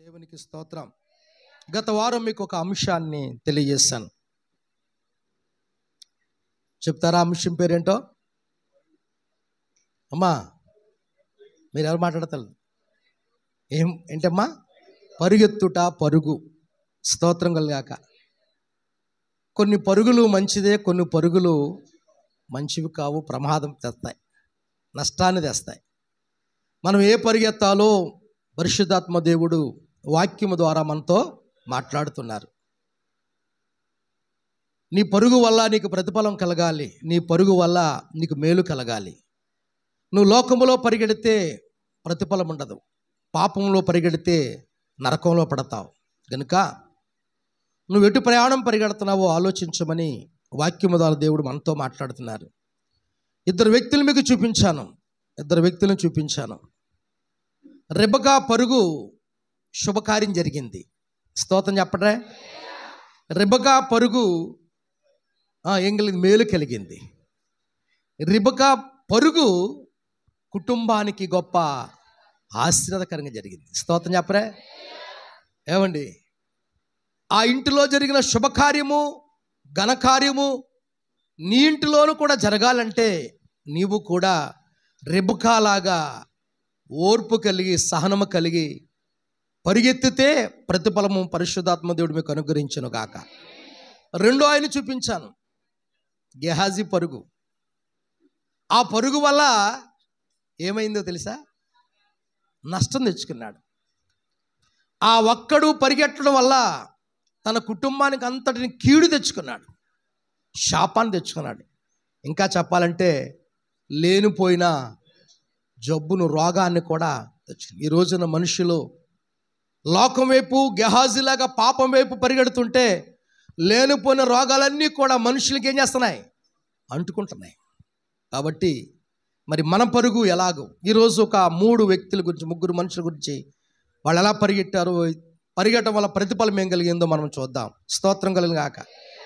దేవునికి స్తోత్రం. గత వారం మీకు ఒక అంశాన్ని తెలియజేశాను. చెప్తారా అంశం పేరేంటో? అమ్మా మీరు ఎవరు మాట్లాడతారు? ఏంటమ్మా? పరుగెత్తుట పరుగు. స్తోత్రం కలుగాక. కొన్ని పరుగులు మంచిదే, కొన్ని పరుగులు మంచివి కావు, ప్రమాదం తెస్తాయి, నష్టాన్ని తెస్తాయి. మనం ఏ పరిగెత్తాలో పరిశుద్ధాత్మ దేవుడు వాక్యము ద్వారా మనతో మాట్లాడుతున్నారు. నీ పరుగు వల్ల నీకు ప్రతిఫలం కలగాలి, నీ పరుగు వల్ల నీకు మేలు కలగాలి. నువ్వు లోకములో పరిగెడితే ప్రతిఫలం ఉండదు, పాపంలో పరిగెడితే నరకంలో పడతావు. కనుక నువ్వు ఎటు ప్రయాణం పరిగెడుతున్నావో ఆలోచించమని వాక్యము ద్వారా దేవుడు మనతో మాట్లాడుతున్నారు. ఇద్దరు వ్యక్తులను చూపించాను. రెబెకా పరుగు శుభకార్యం జరిగింది. స్తోత్రం చెప్పడే. రెబెకా పరుగు ఏం కలిగింది? మేలు కలిగింది. రెబెకా పరుగు కుటుంబానికి గొప్ప ఆశీర్వాదకరంగా జరిగింది. స్తోత్రం చెప్పరే. ఏమండి, ఆ ఇంటిలో జరిగిన శుభకార్యము, ఘనకార్యము నీ ఇంటిలోనూ కూడా జరగాలంటే నీవు కూడా రెబెకాలాగా ఓర్పు కలిగి, సహనము కలిగి పరిగెత్తితే ప్రతిఫలము పరిశుద్ధాత్మ దేవుడు మీకు అనుగ్రహించును గాక. రెండో ఆయన చూపించాను, గెహాజీ పరుగు. ఆ పరుగు వల్ల ఏమైందో తెలుసా? నష్టం తెచ్చుకున్నాడు. ఆ ఒక్కడు పరిగెట్టడం వల్ల తన కుటుంబానికి అంతటిని కీడు తెచ్చుకున్నాడు, శాపాన్ని తెచ్చుకున్నాడు. ఇంకా చెప్పాలంటే లేనిపోయిన జబ్బును, రోగాన్ని కూడా తెచ్చుకున్నాడు. ఈ రోజున మనుషులు లోకం వైపు గెహాజీలాగా పాపం వైపు పరిగెడుతుంటే లేనిపోయిన రోగాలన్నీ కూడా మనుషులకి ఏం చేస్తున్నాయి? అంటుకుంటున్నాయి. కాబట్టి మరి మన పరుగు ఎలాగో ఈరోజు ఒక ముగ్గురు మనుషుల గురించి వాళ్ళు ఎలా పరిగెట్టారో, పరిగెట్టడం వల్ల ప్రతిఫలం ఏం కలిగిందో మనం చూద్దాం. స్తోత్రం కలిగిన గాక.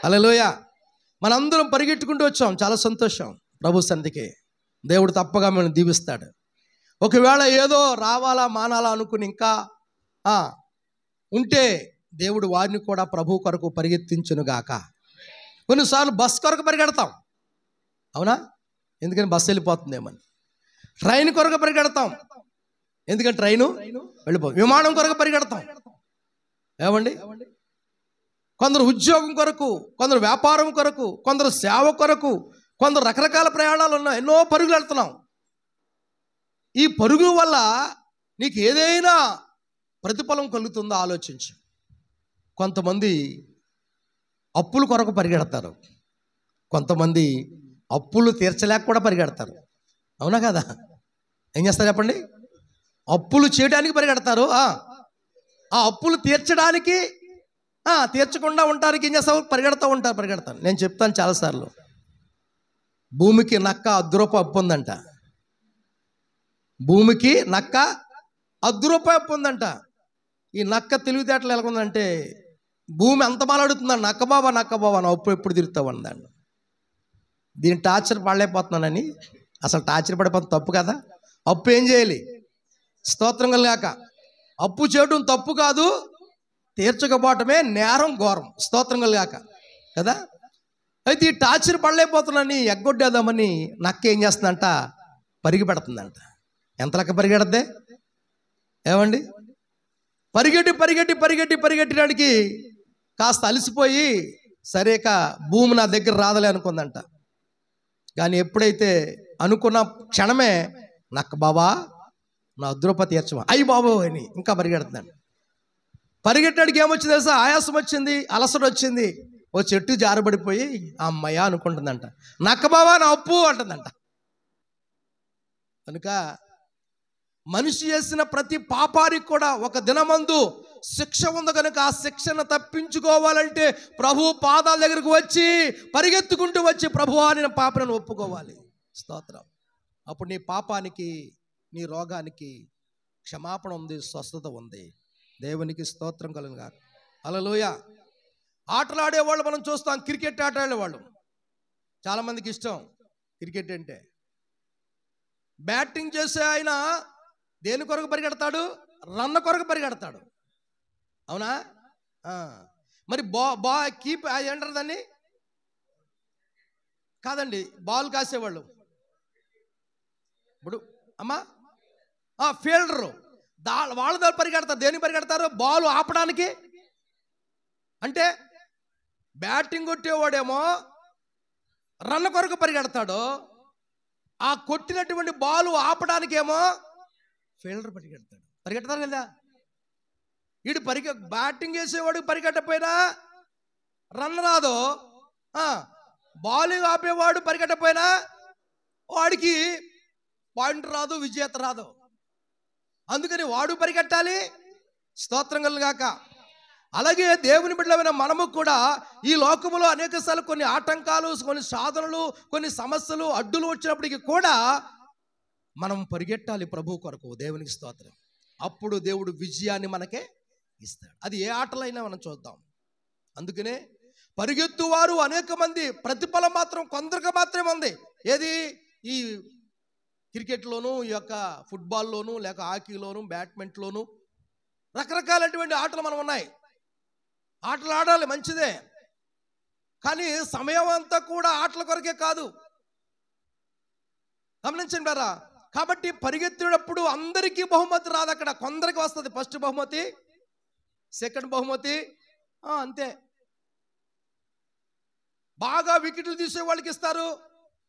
హల్లెలూయా. మనందరం పరిగెట్టుకుంటూ వచ్చాం, చాలా సంతోషం. ప్రభు సన్నిధికి దేవుడు తప్పగా మనం దీవిస్తాడు. ఒకవేళ ఏదో రావాలా మానాలా అనుకుని ఇంకా ఉంటే దేవుడు వారిని కూడా ప్రభు కొరకు పరిగెత్తించును గాక. కొన్నిసార్లు బస్ కొరకు పరిగెడతాం, అవునా? ఎందుకని బస్సు వెళ్ళిపోతుందేమని. ట్రైన్ కొరకు పరిగెడతాం, ఎందుకంటే ట్రైను వెళ్ళిపోతుంది. విమానం కొరకు పరిగెడతాం. ఏమండి, కొందరు ఉద్యోగం కొరకు, కొందరు వ్యాపారం కొరకు, కొందరు సేవ కొరకు, కొందరు రకరకాల ప్రయాణాలు ఉన్నాయి. ఎన్నో పరుగులు వెళ్తున్నాం. ఈ పరుగు వల్ల నీకు ఏదైనా ప్రతిఫలం కలుగుతుందో ఆలోచించు. కొంతమంది అప్పుల కొరకు పరిగెడతారు, కొంతమంది అప్పులు తీర్చలేక కూడా పరిగెడతారు. అవునా కదా? ఏం చేస్తారు చెప్పండి? అప్పులు చేయడానికి పరిగెడతారు, ఆ అప్పులు తీర్చడానికి, తీర్చకుండా ఉండడానికి ఏం చేస్తారు? పరిగెడతారు. నేను చెప్తాను చాలాసార్లు, భూమికి నక్క ₹10 అప్పు ఉందంట. భూమికి నక్క ₹10 అప్పు ఉందంట. ఈ నక్క తెలివితేటలు ఎలాగుందంటే, భూమి అంత మాలాడుతుందండి, నక్క బాబా నా అప్పు ఎప్పుడు తిరుగుతావు అందండి. దీన్ని టార్చర్ పడలేకపోతున్నానని. అసలు టార్చర్ పడిపోతుంది తప్పు కదా. అప్పు ఏం చేయాలి? స్తోత్రం కలుగాక. అప్పు చేయడం తప్పు కాదు, తీర్చకపోవటమే నేరం, ఘోరం. స్తోత్రం కలుగాక కదా. అయితే ఈ టార్చర్ పడలేకపోతున్నానని ఎగ్గొట్టేద్దామని నక్క ఏం చేస్తుందంట? పరిగి పెడుతుందంట. ఎంత లెక్క పరిగెడద్దే? ఏమండి, పరిగెట్టడానికి కాస్త అలసిపోయి సరేక భూమి నా దగ్గర రాదలే అనుకుందంట. కానీ ఎప్పుడైతే అనుకున్న క్షణమే నక్క బాబా నా ₹10 తీర్చమా, అయ్యి బాబు అని ఇంకా పరిగెడుతున్నాడు. పరిగెట్టడానికి ఏమొచ్చింది తెలుసా? ఆయాసం వచ్చింది, అలసట వచ్చింది. ఓ చెట్టు జారబడిపోయి అమ్మయ్య అనుకుంటుందంట. నక్క బాబా నా అప్పు అంటుందంట. కనుక మనిషి చేసిన ప్రతి పాపానికి కూడా ఒక దినమందు శిక్ష ఉంది. కనుక ఆ శిక్షను తప్పించుకోవాలంటే ప్రభు పాదాల దగ్గరకు వచ్చి పరిగెత్తుకుంటూ వచ్చి ప్రభువా నేను పాపను ఒప్పుకోవాలి. స్తోత్రం. అప్పుడు నీ పాపానికి, నీ రోగానికి క్షమాపణ ఉంది, స్వస్థత ఉంది. దేవునికి స్తోత్రం కలుగును గాక. హల్లెలూయా. ఆటలు ఆడేవాళ్ళు మనం చూస్తాం, క్రికెట్ ఆట ఆడేవాళ్ళు చాలామందికి ఇష్టం క్రికెట్ అంటే. బ్యాటింగ్ చేసే ఆయన దేని కొరకు పరిగెడతాడు? రన్న కొరకు పరిగెడతాడు. అవునా? మరి కీప్ ఏంటారు దాన్ని? కాదండి, బాల్ కాసేవాళ్ళు ఇప్పుడు అమ్మా ఫీల్డరు వాళ్ళ దగ్గర పరిగెడతారు. దేనికి పరిగెడతారు? బాల్ ఆపడానికి. అంటే బ్యాటింగ్ కొట్టేవాడేమో రన్ కొరకు పరిగెడతాడు, ఆ కొట్టినటువంటి బాల్ ఆపడానికేమో ఫీల్డర్ పరిగెడతారు కదా. వీడు బ్యాటింగ్ వేసేవాడికి పరిగెట్టపోయినా రన్ రాదు, బాలింగ్ ఆపేవాడు పరిగెట్టపోయినా వాడికి పాయింట్ రాదు, విజేత రాదు. అందుకని వాడు పరిగెట్టాలి. స్తోత్రం కలుగాక. అలాగే దేవుని బిడ్డలమైన మనము కూడా ఈ లోకములో అనేకసార్లు కొన్ని ఆటంకాలు, కొన్ని సాధనలు, కొన్ని సమస్యలు, అడ్డులు వచ్చినప్పటికీ కూడా మనం పరిగెట్టాలి ప్రభు కొరకు. దేవునికి స్తోత్రం. అప్పుడు దేవుడు విజయాన్ని మనకే ఇస్తాడు. అది ఏ ఆటలైనా మనం చూద్దాం. అందుకనే పరిగెత్తువారు అనేక మంది, ప్రతిఫలం మాత్రం కొందరికి మాత్రమే ఉంది. ఏది? ఈ క్రికెట్లోను, ఈ యొక్క ఫుట్బాల్లోను, లేక హాకీలోను, బ్యాడ్మింటన్లోను రకరకాలైనటువంటి ఆటలు మనం ఉన్నాయి. ఆటలు ఆడాలి, మంచిదే. కానీ సమయం అంతా కూడా ఆటల కొరకే కాదు. గమనించండి రా. కాబట్టి పరిగెత్తేటప్పుడు అందరికీ బహుమతి రాదు. అక్కడ కొందరికి వస్తుంది. ఫస్ట్ బహుమతి, సెకండ్ బహుమతి, అంతే. బాగా వికెట్లు తీసే వాళ్ళకి ఇస్తారు,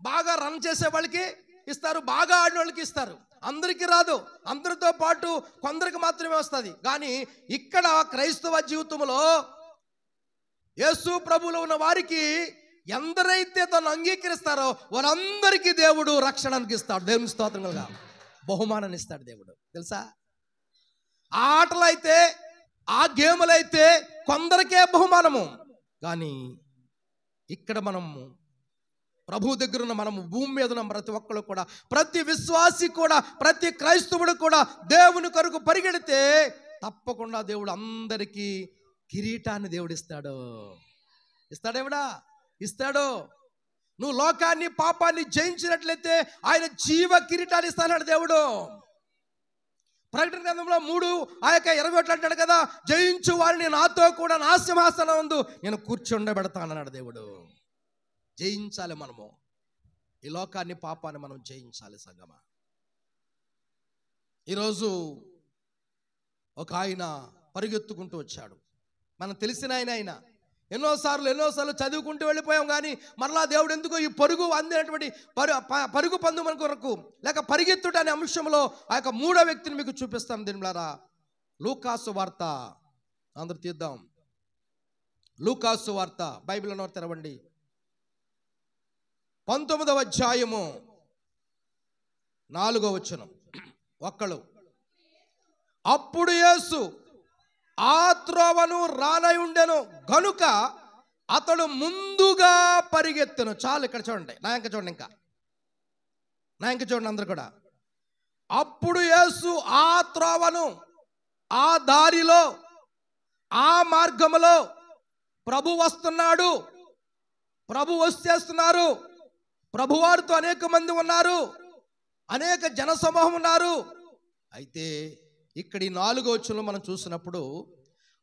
బాగా రన్ చేసే వాళ్ళకి ఇస్తారు, బాగా ఆడిన వాళ్ళకి ఇస్తారు. అందరికీ రాదు. అందరితో పాటు కొందరికి మాత్రమే వస్తుంది. కానీ ఇక్కడ క్రైస్తవ జీవితంలో యేసు ప్రభువులో ఉన్న వారికి ఎందరైతే తను అంగీకరిస్తారో వారందరికీ దేవుడు రక్షణకి ఇస్తాడు. దేవుని స్తోత్రంగా బహుమానాన్ని ఇస్తాడు దేవుడు. తెలుసా? ఆ ఆటలైతే, ఆ గేములైతే కొందరికే బహుమానము. కానీ ఇక్కడ మనము ప్రభు దగ్గర ఉన్న మనము, భూమి మీద ఉన్న ప్రతి ఒక్కరు కూడా, ప్రతి విశ్వాసి కూడా, ప్రతి క్రైస్తవుడు కూడా దేవుని కొరకు పరిగెడితే తప్పకుండా దేవుడు అందరికీ కిరీటాన్ని దేవుడు ఇస్తాడు. ఇస్తాడేవిడా? ఇస్తాడు. నువ్వు లోకాన్ని, పాపాన్ని జయించినట్లయితే ఆయన జీవ కిరీటాన్ని ఇస్తాడు దేవుడు. ప్రకటన గ్రంథంలో 3:21 అంటాడు కదా, జయించు వారిని నాతో కూడా నా సింహాసనం నందు నేను కూర్చుండబెడతానన్నాడు దేవుడు. జయించాలి మనము. ఈ లోకాన్ని, పాపాన్ని మనం జయించాలి సంగమా. ఈరోజు ఒక ఆయన పరిగెత్తుకుంటూ వచ్చాడు. మనం తెలిసిన ఆయన ఎన్నోసార్లు చదువుకుంటూ వెళ్ళిపోయాం. కానీ మరలా దేవుడు ఎందుకో ఈ పరుగు అందినటువంటి పరుగు పందు మన కొరకు, లేక పరిగెత్తుట అనే అంశంలో ఆ యొక్క 3వ వ్యక్తిని మీకు చూపిస్తాం. దీనిలారా లూకాసు వార్త అందరూ తీద్దాం. లూకాసు వార్త బైబిల్లో తెరవండి. 19వ అధ్యాయము 4వ వచనం. ఒక్కళ్ళు. అప్పుడు యేసు ఆ త్రోవను రానై ఉండెను గనుక అతడు ముందుగా పరిగెత్తెను. చాలు, ఇక్కడ చూడండి. నా ఇంక చూడండి అందరు కూడా. అప్పుడు యేసు ఆ త్రోవను, ఆ దారిలో, ఆ మార్గములో ప్రభు వస్తున్నాడు, ప్రభు వచ్చేస్తున్నారు, ప్రభువారితో అనేక మంది ఉన్నారు, అనేక జన సమూహం ఉన్నారు. అయితే ఇక్కడ ఈ 4వ వచనంలో మనం చూసినప్పుడు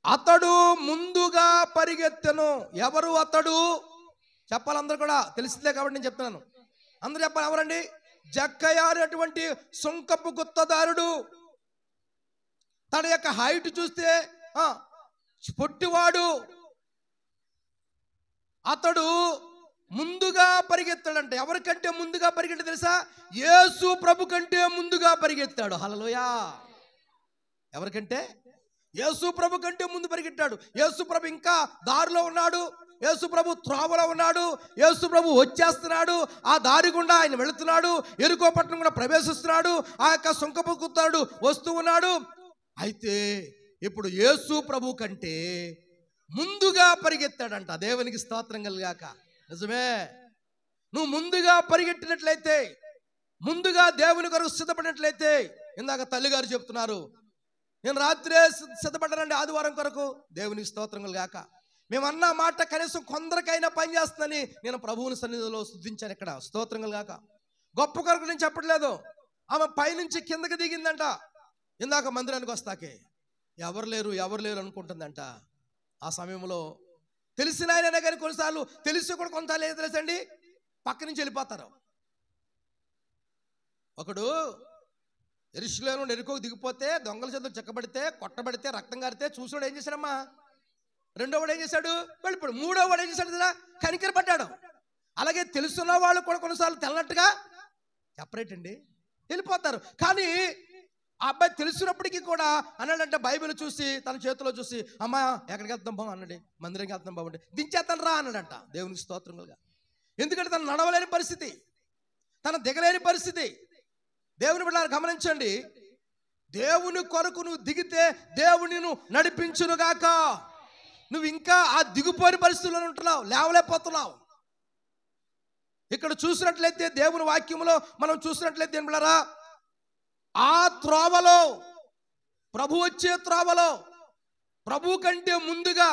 అతడు ముందుగా పరిగెత్తెను. ఎవరు అతడు? చెప్పాలి, అందరూ కూడా తెలిసిందే కాబట్టి నేను చెప్తున్నాను. అందరూ చెప్పాలి. ఎవరండి? జక్కయ్య అనేటువంటి సుంకపు గుత్తదారుడు. తన యొక్క హైట్ చూస్తే పొట్టివాడు. అతడు ముందుగా పరిగెత్తాడంట. ఎవరికంటే ముందుగా పరిగెత్తాడు తెలుసా? యేసు ప్రభు కంటే ముందుగా పరిగెత్తాడు. హల్లెలూయా. ఎవరికంటే? యేసు ప్రభు కంటే ముందు పరిగెత్తాడు. యేసు ప్రభు ఇంకా దారిలో ఉన్నాడు, యేసు ప్రభు త్రోవలో ఉన్నాడు, యేసు ప్రభు వచ్చేస్తున్నాడు, ఆ దారి గుండా ఆయన వెళుతున్నాడు, ఎరుకో పట్టణం కూడా ప్రవేశిస్తున్నాడు, ఆ యొక్క సుంకపు గుత్తాడు వస్తూ ఉన్నాడు. అయితే ఇప్పుడు యేసు ప్రభు కంటే ముందుగా పరిగెత్తాడంట. దేవునికి స్తోత్రం కలుగాక. నిజమే. నువ్వు ముందుగా పరిగెట్టినట్లయితే, ముందుగా దేవుని కొరకు సిద్ధపడినట్లయితే, ఇందాక తల్లిగారు చెప్తున్నారు, నేను రాత్రే సిద్ధపడ్డానండి ఆదివారం కొరకు. దేవునికి స్తోత్రం కలుగాక. మేమన్న మాట కనీసం కొందరికైనా పనిచేస్తుందని నేను ప్రభువుని సన్నిధిలో స్తుతించాను. ఇక్కడ స్తోత్రం కలుగాక. గొప్ప కొరకు నేను చెప్పట్లేదు. ఆమె పైనుంచి కిందకి దిగిందంట ఇందాక మందిరానికి వస్తాకే. ఎవరు లేరు అనుకుంటుందంట. ఆ సమయంలో తెలిసిన ఆయననే కానీ కొన్నిసార్లు తెలిసి కూడా కొన్నిసార్లు ఏం తెలుసండి, పక్క నుంచి వెళ్ళిపోతారు. ఒకడు యెరూషలేము నుండి యెరికోకు దిగిపోతే దొంగల చేతులు చెక్కబడితే కొట్టబడితే రక్తం గారితే చూసాడు. ఏం చేశాడమ్మా? రెండో వాడు ఏం చేశాడు? వెళ్ళిపోయాడు. మూడో వాడు ఏం చేశాడు కదా? కనికరపడ్డాడు. అలాగే తెలుసున్న వాళ్ళు కూడా కొన్నిసార్లు తెల్లట్టుగా సెపరేట్ అండి వెళ్ళిపోతారు. కానీ ఆ అబ్బాయి తెలుసున్నప్పటికీ కూడా అన్నాడంటే బైబిల్ చూసి తన చేతిలో చూసి, అమ్మా ఎక్కడికి వెళ్తాం బాబు అన్నాడు. మందిరంకి వెళ్తాం బాబు అంటే దించేస్తాను రా అన్నాడంట. దేవునికి స్తోత్రములుగా. ఎందుకంటే తను నడవలేని పరిస్థితి, తన దిగలేని పరిస్థితి. దేవుని బిడ్డలారా గమనించండి, దేవుని కొరకు నువ్వు దిగితే దేవుని నడిపించునుగాక. నువ్వు ఇంకా ఆ దిగిపోయిన పరిస్థితుల్లో ఉంటున్నావు, లేవలేకపోతున్నావు. ఇక్కడ చూసినట్లయితే దేవుని వాక్యంలో మనం చూసినట్లయితే ఏం బిడ్డలారా, ఆ త్రోవలో ప్రభు వచ్చే త్రోవలో ప్రభు కంటే ముందుగా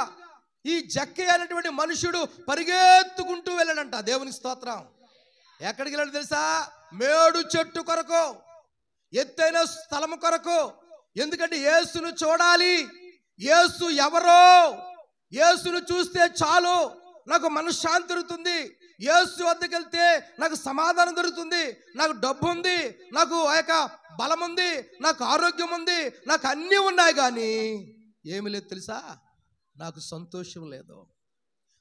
ఈ జక్కయ్య అనేటువంటి మనుషుడు పరిగెత్తుకుంటూ వెళ్ళాడంట. దేవుని స్తోత్రం. ఎక్కడికి వెళ్ళాడు తెలుసా? మేడు చెట్టు కొరకు, ఎత్తైన స్థలము కొరకు. ఎందుకంటే యేసును చూడాలి. యేసు ఎవరో, యేసును చూస్తే చాలు నాకు మనశ్శాంతి దొరుకుతుంది. యేసు వద్దకు వెళ్తే నాకు సమాధానం దొరుకుతుంది. నాకు డబ్బు ఉంది, నాకు ఆ యొక్క బలం ఉంది, నాకు ఆరోగ్యం ఉంది, నాకు అన్నీ ఉన్నాయి. కానీ ఏమి లేదు తెలుసా? నాకు సంతోషం లేదు,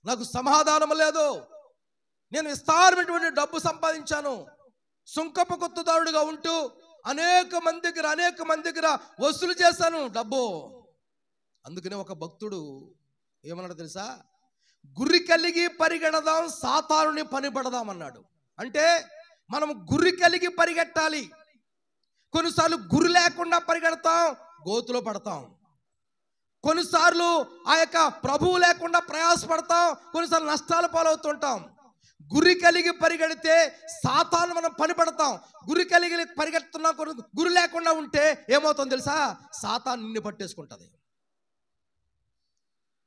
నాకు సమాధానం లేదు. నేను విస్తారమైనటువంటి డబ్బు సంపాదించాను, సుంకపు కొత్తదారుడుగా ఉంటూ అనేక మంది దగ్గర వసూలు చేశాను డబ్బు. అందుకనే ఒక భక్తుడు ఏమన్నాడు తెలుసా? గురి కలిగి పరిగెడదాం, సాతానుని పనిపడదాం అన్నాడు. అంటే మనం గురి కలిగి పరిగెట్టాలి. కొన్నిసార్లు గురి లేకుండా పరిగెడతాం, గోతులో పడతాం. కొన్నిసార్లు ఆ యొక్క ప్రభువు లేకుండా ప్రయాసపడతాం, కొన్నిసార్లు నష్టాల పాలవుతుంటాం. గురి కలిగి పరిగెడితే సాతాను మనం పనిపడతాం. గురి కలిగి పరిగెడుతున్నాం, గురి లేకుండా ఉంటే ఏమవుతుందో తెలుసా? సాతాను నిన్ను పట్టేసుకుంటుంది.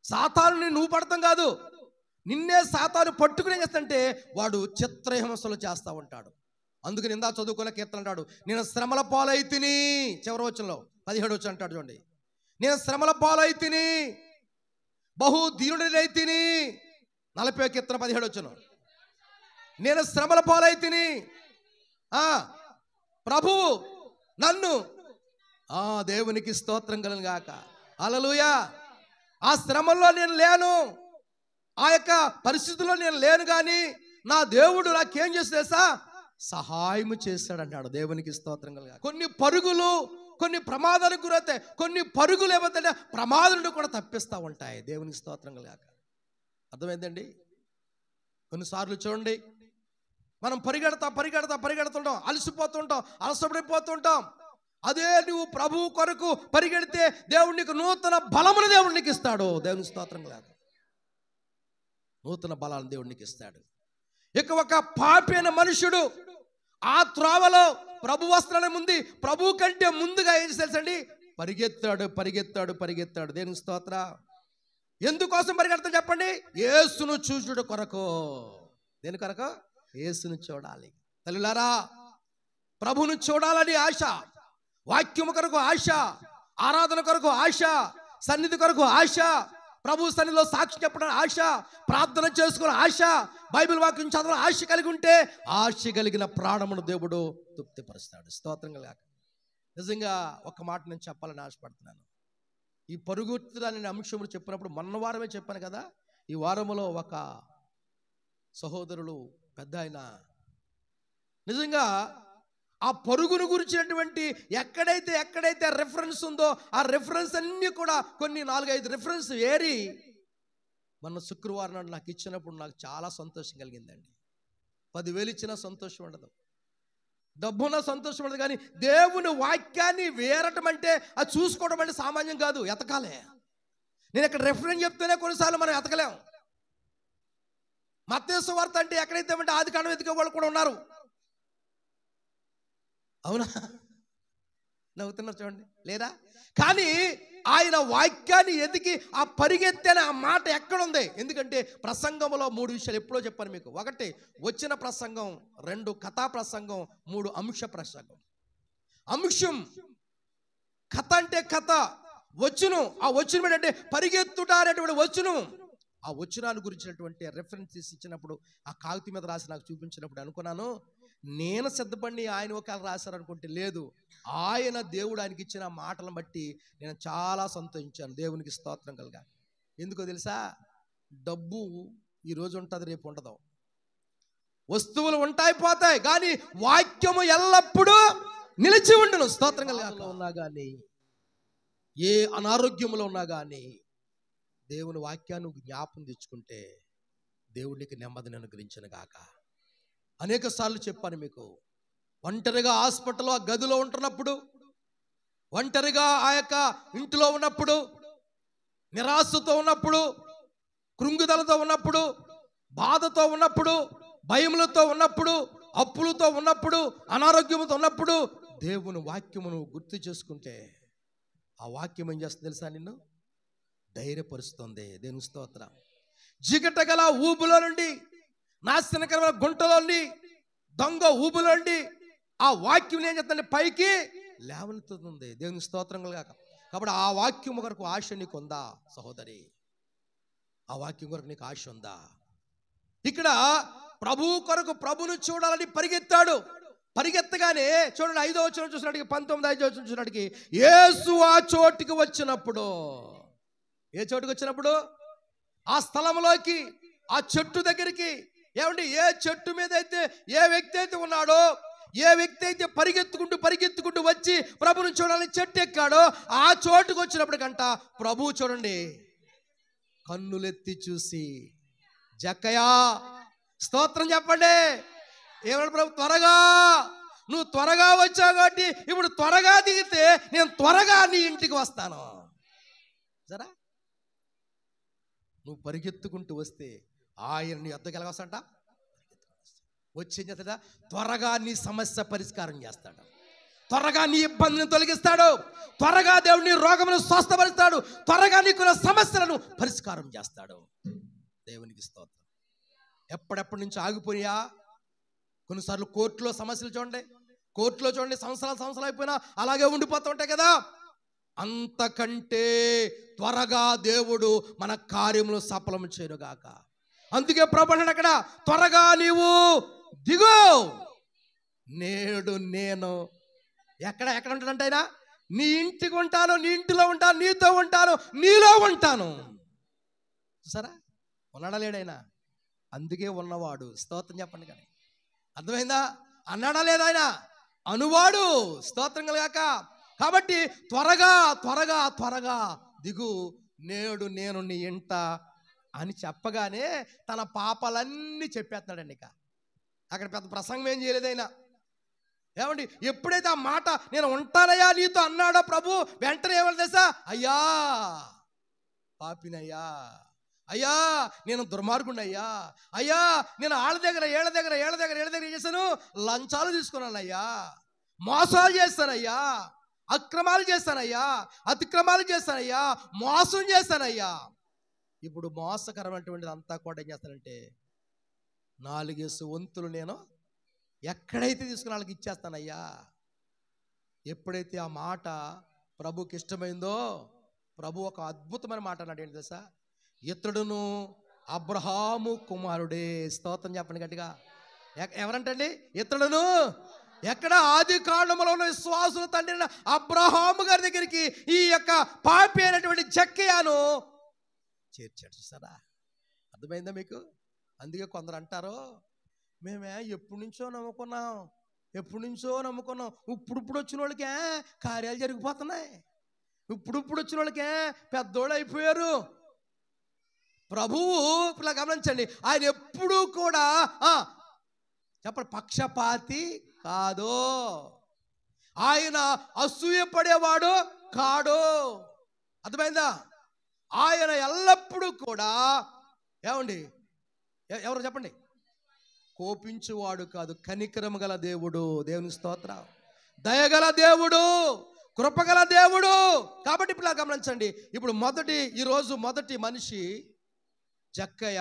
సాతానుని నువ్వు పడతాం కాదు, నిన్నే సాతాను పట్టుకుని చేస్తుంటే వాడు చిత్రహింసలు చేస్తూ ఉంటాడు. అందుకని ఇందా చదువుకున్న కీర్తన అంటాడు, నేను శ్రమల పాలైతిని. చివరి వచనంలో 17 వచనం అంటాడు చూడండి, నేను శ్రమల పాలైతిని, బహు దీనుడినైతిని. 40వ కీర్తన 17 వచనం, నేను శ్రమల పాలైతిని, ప్రభువు నన్ను దేవునికి స్తోత్రం కలుగును గాక. హల్లెలూయా. ఆ శ్రమల్లో నేను లేను, ఆ యొక్క పరిస్థితుల్లో నేను లేను, కానీ నా దేవుడు నాకేం చేసేసా సహాయం చేశాడు అంటాడు. దేవునికి స్తోత్రం కలుగును గాక. కొన్ని పరుగులు కొన్ని ప్రమాదానికి గురవుతాయి, కొన్ని పరుగులు ఏమవుతాయంటే ప్రమాదం నుండి కూడా తప్పిస్తూ ఉంటాయి. దేవునికి స్తోత్రం కలుగును గాక. అర్థమైందండి? కొన్నిసార్లు చూడండి, మనం పరిగెడుతుంటాం, అలసిపోతుంటాం, అలసపడిపోతుంటాం. అదే నువ్వు ప్రభు కొరకు పరిగెడితే దేవుడు నీకు నూతన బలమును దేవుడు నీకు ఇస్తాడు. దేవుని స్తోత్రం కాదు, నూతన బలాన్ని దేవుడు నీకు ఇస్తాడు. ఇక ఒక పాపి అయిన మనుషుడు ఆ త్రోవలో ప్రభు వస్త్రాన్ని ముందు ప్రభు కంటే ముందుగా ఏం తెలుసండి? పరిగెత్తాడు. దేవుని స్తోత్ర. ఎందుకోసం పరిగెడతాడు చెప్పండి? యేసును చూచుట కొరకు. దేని కొరకు? యేసును చూడాలి. తల్లులారా, ప్రభును చూడాలని ఆశ, వాక్యము కొరకు ఆశ, ఆరాధన కొరకు ఆశ, సన్నిధి కొరకు ఆశ, ప్రభు సన్నిధిలో సాక్షి చెప్పడం ఆశ, ప్రార్థన చేసుకునే ఆశ, బైబిల్ వాక్యం చదవాలని ఆశ కలిగి ఉంటే ఆశ కలిగిన ప్రాణమును దేవుడు తృప్తిపరుస్తాడు. స్తోత్రం కలుగాక. నిజంగా ఒక మాట నేను చెప్పాలని ఆశపడుతున్నాను. ఈ పరుగుతున్న అంశములు చెప్పినప్పుడు మొన్న వారమే చెప్పాను కదా, ఈ వారములో ఒక సహోదరులు పెద్ద ఆయన నిజంగా ఆ పరుగును గురించినటువంటి ఎక్కడైతే రెఫరెన్స్ ఉందో ఆ రెఫరెన్స్ అన్నీ కూడా కొన్ని 4-5 రెఫరెన్స్ ఏరి మొన్న శుక్రవారం నాడు నాకు ఇచ్చినప్పుడు నాకు చాలా సంతోషం కలిగిందండి. 10,000 ఇచ్చినా సంతోషం ఉండదు, డబ్బున్న సంతోషం ఉండదు, కానీ దేవుని వాక్యాన్ని వేరటం అంటే అది చూసుకోవడం అంటే సామాన్యం కాదు, ఎతకాలే. నేను ఇక్కడ రెఫరెన్స్ చెప్తేనే కొన్నిసార్లు మనం ఎతకలేం. మత్తయి సువార్త అంటే ఎక్కడైతే అంటే ఆది కాండం వెతికే వాళ్ళు కూడా ఉన్నారు. అవునా? నవ్వుతున్నారు చూడండి, లేదా? కానీ ఆయన వాక్యాన్ని ఎదికి ఆ పరిగెత్తేనే ఆ మాట ఎక్కడుంది? ఎందుకంటే ప్రసంగంలో 3 విషయాలు ఎప్పుడో చెప్పాను మీకు. 1 వచ్చిన ప్రసంగం, 2 కథా ప్రసంగం, 3 అంశ ప్రసంగం. అంశం కథ అంటే కథ, వచ్చును. ఆ వచ్చును ఏంటంటే పరిగెత్తుట అనేటువంటి వచ్చును. ఆ వచనాన్ని గురించినటువంటి రెఫరెన్సెస్ ఇచ్చినప్పుడు ఆ కాగితం మీద రాసి నాకు చూపించినప్పుడు అనుకున్నాను, నేను సిద్ధపడి ఆయన ఒకవేళ రాశారనుకుంటే లేదు, ఆయన దేవుడు ఆయనకి ఇచ్చిన మాటలను బట్టి నేను చాలా సంతోషించాను. దేవునికి స్తోత్రం కలుగా. ఎందుకో తెలుసా, డబ్బు ఈరోజు ఉంటుంది, రేపు ఉండదు. వస్తువులు ఉంటాయి పోతాయి, కానీ వాక్యము ఎల్లప్పుడూ నిలిచి ఉండును. స్తోత్రం కలుగా. ఉన్నా కానీ, ఏ అనారోగ్యంలో ఉన్నా కానీ దేవుని వాక్యాన్ని జ్ఞాపం తెచ్చుకుంటే దేవుడికి నెమ్మదిని అనుగ్రహించను గాక. అనేక సార్లు చెప్పాను మీకు, ఒంటరిగా హాస్పిటల్లో ఆ గదిలో ఉంటున్నప్పుడు, ఒంటరిగా ఆ యొక్క ఇంటిలో ఉన్నప్పుడు, నిరాశతో ఉన్నప్పుడు, కృంగుదలతో ఉన్నప్పుడు, బాధతో ఉన్నప్పుడు, భయములతో ఉన్నప్పుడు, అప్పులతో ఉన్నప్పుడు, అనారోగ్యంతో ఉన్నప్పుడు దేవుని వాక్యమును గుర్తు చేసుకుంటే ఆ వాక్యం ఏం చేస్తుంది తెలుసా, నిన్ను ధైర్యపరుస్తుంది. దేవుని స్తోత్రం. జిగట గల ఊబులో నుండి, నాశనకరమైన గుంటలో నుండి, దొంగ ఊబులో నుండి ఆ వాక్యం ఏం చేస్తుంది, పైకి లేవనెత్తుతుంది. దేవుని స్తోత్రం కలుగాక. కాబట్టి ఆ వాక్యం కొరకు ఆశ నీకు ఉందా సహోదరి? ఆ వాక్యం కొరకు నీకు ఆశ ఉందా? ఇక్కడ ప్రభు కొరకు ప్రభును చూడాలని పరిగెత్తాడు. పరిగెత్తగానే చూడండి, 5వ వచనం చూసినట్టుకి, 19వ వచనం చూసినట్టుకి, యేసు ఆ చోటికి వచ్చినప్పుడు, ఏ చోటుకి వచ్చినప్పుడు, ఆ స్థలంలోకి, ఆ చెట్టు దగ్గరికి, ఏమంటే ఏ చెట్టు మీద అయితే ఏ వ్యక్తి అయితే ఉన్నాడో, ఏ వ్యక్తి అయితే పరిగెత్తుకుంటూ వచ్చి ప్రభుని చూడాలని చెట్టు ఎక్కాడో, ఆ చోటుకు వచ్చినప్పుడు కంట ప్రభు చూడండి కన్నులెత్తి చూసి, జక్కయ్యా స్తోత్రం చెప్పండి, ఏమన్నా ప్రభు, త్వరగా నువ్వు త్వరగా వచ్చావు కాబట్టి ఇప్పుడు త్వరగా దిగితే నేను త్వరగా నీ ఇంటికి వస్తాను. సరే, నువ్వు పరిగెత్తుకుంటూ వస్తే ఆయన నీ వద్దకు ఎలా వస్తాడ, వచ్చి ఏం చేస్తాడా, త్వరగా నీ సమస్య పరిష్కారం చేస్తాడు, త్వరగా నీ ఇబ్బందిని తొలగిస్తాడు, త్వరగా దేవుడు నీ రోగమును స్వస్థపరుస్తాడు, త్వరగా నీకున్న సమస్యలను పరిష్కారం చేస్తాడు. దేవునికి స్తోత్రం. ఎప్పటి నుంచి ఆగిపోయా, కొన్నిసార్లు కోర్టులో సమస్యలు చూడండి, కోర్టులో చూడండి సంవత్సరాలు అయిపోయినా అలాగే ఉండిపోతూ ఉంటాయి కదా. అంతకంటే త్వరగా దేవుడు మన కార్యములు సఫలం చేయనుగాక. అందుకే ప్రభు అక్కడ, త్వరగా నీవు దిగు, నేడు నేను ఎక్కడ ఉంటానంటే ఆయన నీ ఇంటికి ఉంటాను, నీ ఇంటిలో ఉంటాను, నీతో ఉంటాను, నీలో ఉంటాను. చూసారా, ఉన్నాడా లేడైనా? అందుకే ఉన్నవాడు. స్తోత్రం చెప్పండి. కానీ అర్థమైందా? అన్నాడా లేదా? ఆయన అనువాడు. స్తోత్రం కలుగాక. కాబట్టి త్వరగా దిగు, నేడు నేను నీ ఇంట అని చెప్పగానే తన పాపాలన్నీ చెప్పేస్తున్నాడండి. ఇక అక్కడ పెద్ద ప్రసంగం ఏం చేయలేదైనా. ఏమండి, ఎప్పుడైతే ఆ మాట నేను ఉంటానయ్యా నీతో అన్నాడో ప్రభు, వెంటనే ఏమని తెలుసా, అయ్యా పాపినయ్యా, అయ్యా నేను దుర్మార్గుండయ్యా, అయ్యా నేను ఏళ్ళ దగ్గర ఏం చేశాను, లంచాలు తీసుకున్నాను అయ్యా, మోసాలు చేస్తానయ్యా, అక్రమాలు చేస్తానయ్యా, అతిక్రమాలు చేస్తానయ్యా, మోసం చేస్తానయ్యా. ఇప్పుడు మోసకరమైనటువంటిది అంతా కూడా ఏం చేస్తానంటే 4 వంతులు నేను ఎక్కడైతే తీసుకుని వాళ్ళకి ఇచ్చేస్తానయ్యా. ఎప్పుడైతే ఆ మాట ప్రభుకి ఇష్టమైందో, ప్రభు ఒక అద్భుతమైన మాట అన్నాడు. ఏంటి తెలుసా, ఇతడును అబ్రహాము కుమారుడే. స్తోత్రం చెప్పండి గట్టిగా. ఎవరంటండి ఇతడును? ఎక్కడ? ఆది కాండములో ఉన్న విశ్వాసుల తండ్రి అబ్రహాము గారి దగ్గరికి ఈ యొక్క పాపి అయినటువంటి జక్కయ్యను చేర్చాడు. చూసారా, అర్థమైందా మీకు? అందుకే కొందరు అంటారు, మేమే ఎప్పటి నుంచో నమ్ముకున్నాం, ఇప్పుడు వచ్చిన వాళ్ళకే కార్యాలు జరిగిపోతున్నాయి, ఇప్పుడు వచ్చిన వాళ్ళకే పెద్దోళ్ళు అయిపోయారు. ప్రభువు ఇలా గమనించండి, ఆయన ఎప్పుడూ కూడా చెప్పండి పక్షపాతి కాదు, ఆయన అసూయపడేవాడు కాడు. అర్థమైందా? ఆయన ఎల్లప్పుడూ కూడా ఏమండి, ఎవరు చెప్పండి, కోపించువాడు కాదు, కనికరము గల దేవుడు. దేవుని స్తోత్రం. దయగల దేవుడు, కృపగల దేవుడు. కాబట్టి ఇప్పుడు ఇలా గమనించండి. ఇప్పుడు ఈరోజు మొదటి మనిషి జక్కయ్య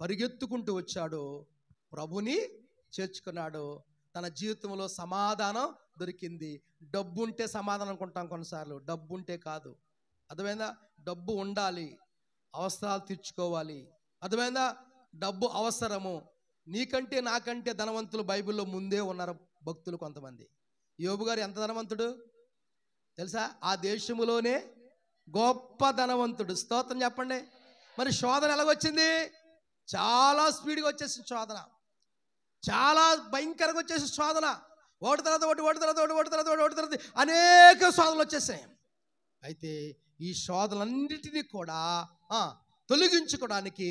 పరిగెత్తుకుంటూ వచ్చాడు, ప్రభుని చేర్చుకున్నాడు, తన జీవితంలో సమాధానం దొరికింది. డబ్బు ఉంటే సమాధానం అనుకుంటాం కొన్నిసార్లు, డబ్బు ఉంటే కాదు. అర్థమైందా? డబ్బు ఉండాలి, అవసరాలు తీర్చుకోవాలి. అర్థమైందా? డబ్బు అవసరము. నీకంటే నాకంటే ధనవంతులు బైబిల్లో ముందే ఉన్నారు భక్తులు కొంతమంది. యోబు గారు ఎంత ధనవంతుడు తెలుసా? ఆ దేశములోనే గొప్ప ధనవంతుడు. స్తోత్రం చెప్పండి. మరి శోధన ఎలాగొచ్చింది? చాలా స్పీడ్గా వచ్చేసింది శోధన, చాలా భయంకరంగా వచ్చేసి శోధన. ఒకటి తర్వాత ఒకటి అనేక శోధనలు వచ్చేసాయి. అయితే ఈ శోధనలన్నిటినీ కూడా తొలగించుకోవడానికి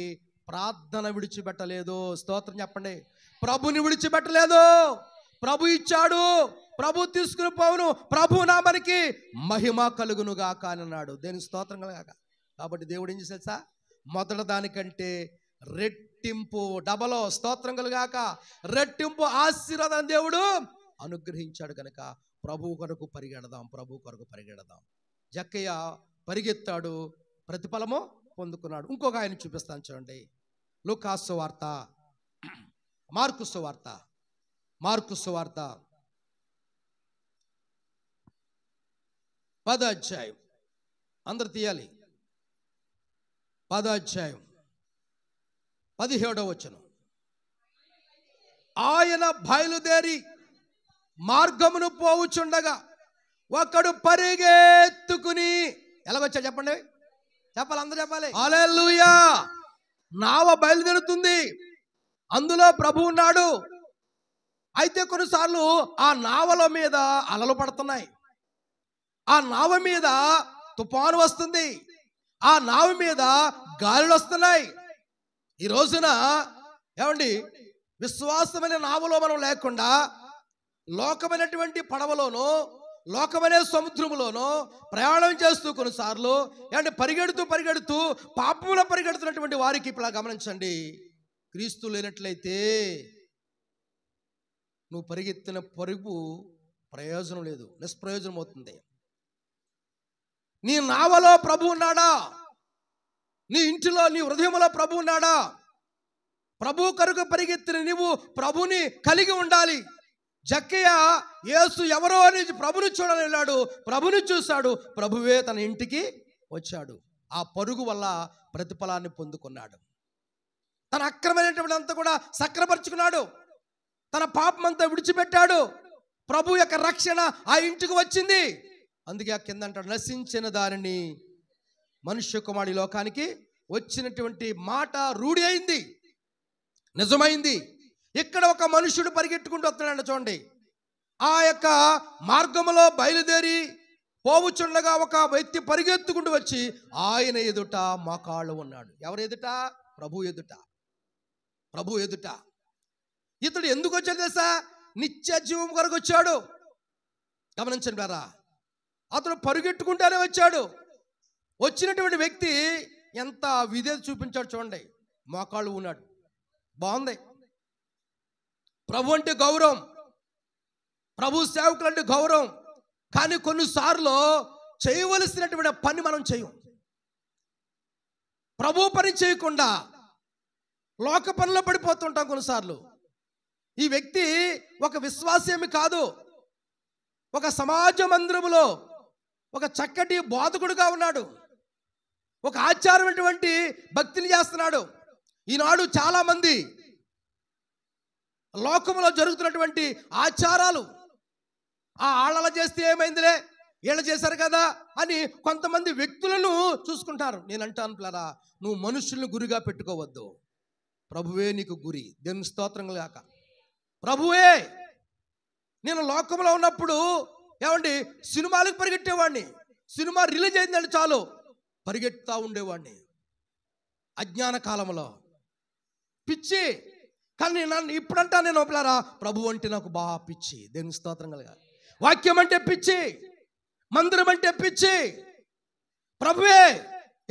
ప్రార్థన విడిచిపెట్టలేదు. స్తోత్రం చెప్పండి. ప్రభుని విడిచిపెట్టలేదు. ప్రభు ఇచ్చాడు, ప్రభు తీసుకుని పోవును, ప్రభు నామనికి మహిమ కలుగును గాక అని అన్నాడు. దేనికి స్తోత్రం కలగాక. కాబట్టి దేవుడు ఏం చేశాడు? మొదటి దానికంటే రెట్టింపు, డబలో స్తోత్రం కలుగాక, రెట్టింపు ఆశీర్వాదం దేవుడు అనుగ్రహించాడు. కనుక ప్రభు కొరకు పరిగెడదాం, ప్రభు కొరకు పరిగెడదాం. జక్కయ్య పరిగెత్తాడు, ప్రతిఫలము పొందుకున్నాడు. ఇంకొక ఆయన చూపిస్తాను చూడండి. లూకాసు సువార్త, మార్కు సువార్త, మార్కు సువార్త 10వ అధ్యాయం. అందరు తీయాలి. 10వ అధ్యాయం 17వ వచనం. ఆయన బయలుదేరి మార్గమును పోవుచుండగా ఒకడు పరిగెత్తుకుని, ఎలాగొచ్చా చెప్పండి, చెప్పాలి, అందరూ చెప్పాలి. హల్లెలూయా. నావ బయలుదేరుతుంది, అందులో ప్రభు ఉన్నాడు. అయితే కొన్నిసార్లు ఆ నావల మీద అలలు పడుతున్నాయి, ఆ నావ మీద తుఫాను వస్తుంది, ఆ నావ మీద గాలులు వస్తున్నాయి. ఈ రోజున ఏమండి, విశ్వాసమైన నావలో మనం లేకుండా లోకమైనటువంటి పడవలోనో లోకమనే సముద్రములోనో ప్రయాణం చేస్తూ కొన్నిసార్లు ఏమంటే పరిగెడుతూ పాపంలో పరిగెడుతున్నటువంటి వారికి ఇప్పుడు గమనించండి, క్రీస్తు లేనట్లయితే నువ్వు పరిగెత్తిన పరుగు ప్రయోజనం లేదు, నిష్ప్రయోజనం అవుతుంది. నీ నావలో ప్రభు ఉన్నాడా? నీ ఇంటిలో, నీ హృదయంలో ప్రభు ఉన్నాడా? ప్రభు కొరకు పరిగెత్తిన నీవు ప్రభుని కలిగి ఉండాలి. జక్కయ్య యేసు ఎవరో అని ప్రభుని చూడాలని వెళ్ళాడు, ప్రభుని చూశాడు, ప్రభువే తన ఇంటికి వచ్చాడు. ఆ పరుగు వల్ల ప్రతిఫలాన్ని పొందుకున్నాడు. తన అక్రమైనటువంటి అంతా కూడా సక్రపరుచుకున్నాడు, తన పాపం అంతా విడిచిపెట్టాడు. ప్రభు యొక్క రక్షణ ఆ ఇంటికి వచ్చింది. అందుకే ఆ కింద అంటాడు, నశించిన దానిని మనుష్య కుమారుడి లోకానికి వచ్చినటువంటి మాట రూఢి అయింది, నిజమైంది. ఇక్కడ ఒక మనుషుడు పరిగెట్టుకుంటూ వస్తున్నాడు చూడండి. ఆ యొక్క మార్గములో బయలుదేరి పోవుచుండగా ఒక వ్యక్తి పరిగెత్తుకుంటూ వచ్చి ఆయన ఎదుట మోకాళ్ళు ఉన్నాడు. ఎవరు ఎదుట? ప్రభు ఎదుట. ప్రభు ఎదుట. ఇతడు ఎందుకు వచ్చాడు తెలుసా? నిత్య జీవం కొరకు వచ్చాడు. గమనించండి బారా, అతడు పరిగెట్టుకుంటానే వచ్చాడు. వచ్చినటువంటి వ్యక్తి ఎంత విధేయత చూపించాడు చూడండి. మోకాళ్ళు ఉన్నాడు, బాగుంది. ప్రభు అంటే గౌరవం, ప్రభు సేవకులు అంటే గౌరవం. కానీ కొన్నిసార్లు చేయవలసినటువంటి పని మనం చేయం. ప్రభు పని చేయకుండా లోక పనిలో పడిపోతుంటాం కొన్నిసార్లు. ఈ వ్యక్తి ఒక విశ్వాసేమి కాదు, ఒక సమాజ మందిరములో ఒక చక్కటి బోధకుడుగా ఉన్నాడు, ఒక ఆచారమైనటువంటి భక్తిని చేస్తున్నాడు. ఈనాడు చాలామంది లోకంలో జరుగుతున్నటువంటి ఆచారాలు, ఆ ఆళ్ళ చేస్తే ఏమైందిలే, వీళ్ళు చేశారు కదా అని కొంతమంది వ్యక్తులను చూసుకుంటారు. నేను అంటాను పిల్లరా, నువ్వు మనుషుల్ని గురిగా పెట్టుకోవద్దు. ప్రభువే నీకు గురి. దేవుని స్తోత్రం గాక. ప్రభువే. నేను లోకంలో ఉన్నప్పుడు ఏమండి సినిమాలకు పరిగెట్టేవాడిని. సినిమా రిలీజ్ అయిందంటే చాలు పరిగెత్తుతూ ఉండేవాడిని. అజ్ఞాన కాలంలో పిచ్చి. కానీ నన్ను ఇప్పుడంటా నేను ఒప్పులారా, ప్రభు అంటే నాకు బాగా పిచ్చి. దేవుని స్తోత్రం కలగా. వాక్యం అంటే పిచ్చి, మందిరం అంటే పిచ్చి, ప్రభువే.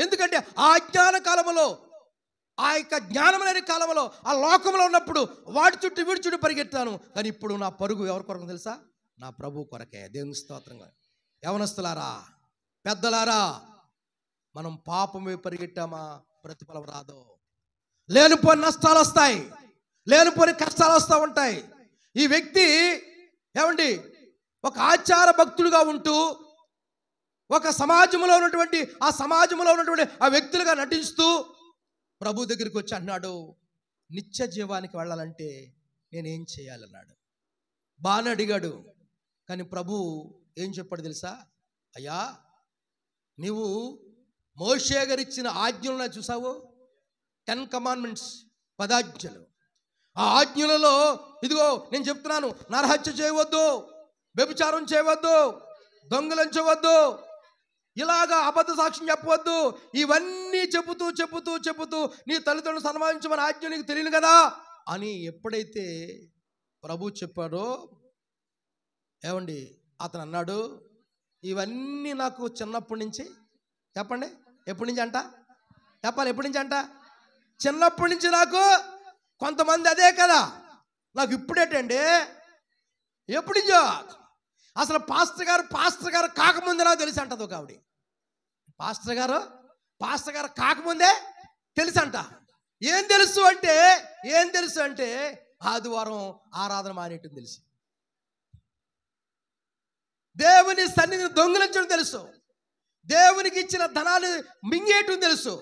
ఎందుకంటే ఆ అజ్ఞాన కాలంలో, ఆ యొక్క జ్ఞానం లేని కాలంలో, ఆ లోకంలో ఉన్నప్పుడు వాటి చుట్టూ వీడి చుట్టూ పరిగెత్తాను. కానీ ఇప్పుడు నా పరుగు ఎవరి కొరకు తెలుసా? నా ప్రభు కొరకే. దేవుని స్తోత్రంగా. యవనస్తులారా, పెద్దలారా, మనం పాపమే పరిగెట్టామా ప్రతిఫలం రాదు. లేనిపోని నష్టాలు వస్తాయి, లేనిపోని కష్టాలు వస్తూ ఉంటాయి. ఈ వ్యక్తి ఏమండి ఒక ఆచార భక్తులుగా ఉంటూ ఒక సమాజంలో ఉన్నటువంటి ఆ వ్యక్తులుగా నటిస్తూ ప్రభు దగ్గరికి వచ్చి అన్నాడు, నిత్య జీవానికి వెళ్ళాలంటే నేనేం చేయాలన్నాడు. బాగా అడిగాడు. కానీ ప్రభు ఏం చెప్పాడు తెలుసా? అయ్యా, నీవు మోషే గారు ఇచ్చిన ఆజ్ఞలను చూసావు, 10 కమాండ్మెంట్స్, 10 ఆజ్ఞలు. ఆ ఆజ్ఞలలో ఇదిగో నేను చెప్తున్నాను, నరహత్య చేయవద్దు, వ్యభిచారం చేయవద్దు, దొంగలించవద్దు, ఇలాగా అబద్ధ సాక్ష్యం చెప్పవద్దు, ఇవన్నీ చెబుతూ నీ తల్లిదండ్రులు సన్మానించమని ఆజ్ఞ నీకు తెలియదు కదా అని ఎప్పుడైతే ప్రభు చెప్పాడో, ఏమండి అతను అన్నాడు, ఇవన్నీ నాకు చిన్నప్పటి నుంచి, చెప్పండి ఎప్పటి నుంచి అంట, చెప్పాలి ఎప్పటి నుంచి అంట, చిన్నప్పటి నుంచి నాకు. కొంతమంది అదే కదా, నాకు ఇప్పుడేటండి, ఎప్పటి నుంచో, అసలు పాస్టర్ గారు కాకముందే నాకు తెలిసి అంటది ఒక ఆవిడ. పాస్టర్ గారు కాకముందే తెలుసు అంట. ఏం తెలుసు అంటే ఆదివారం ఆరాధన మానేయటం తెలుసు, దేవుని సన్నిధిని దొంగిలించడం తెలుసు, దేవునికి ఇచ్చిన ధనాన్ని మింగేయటం తెలుసు,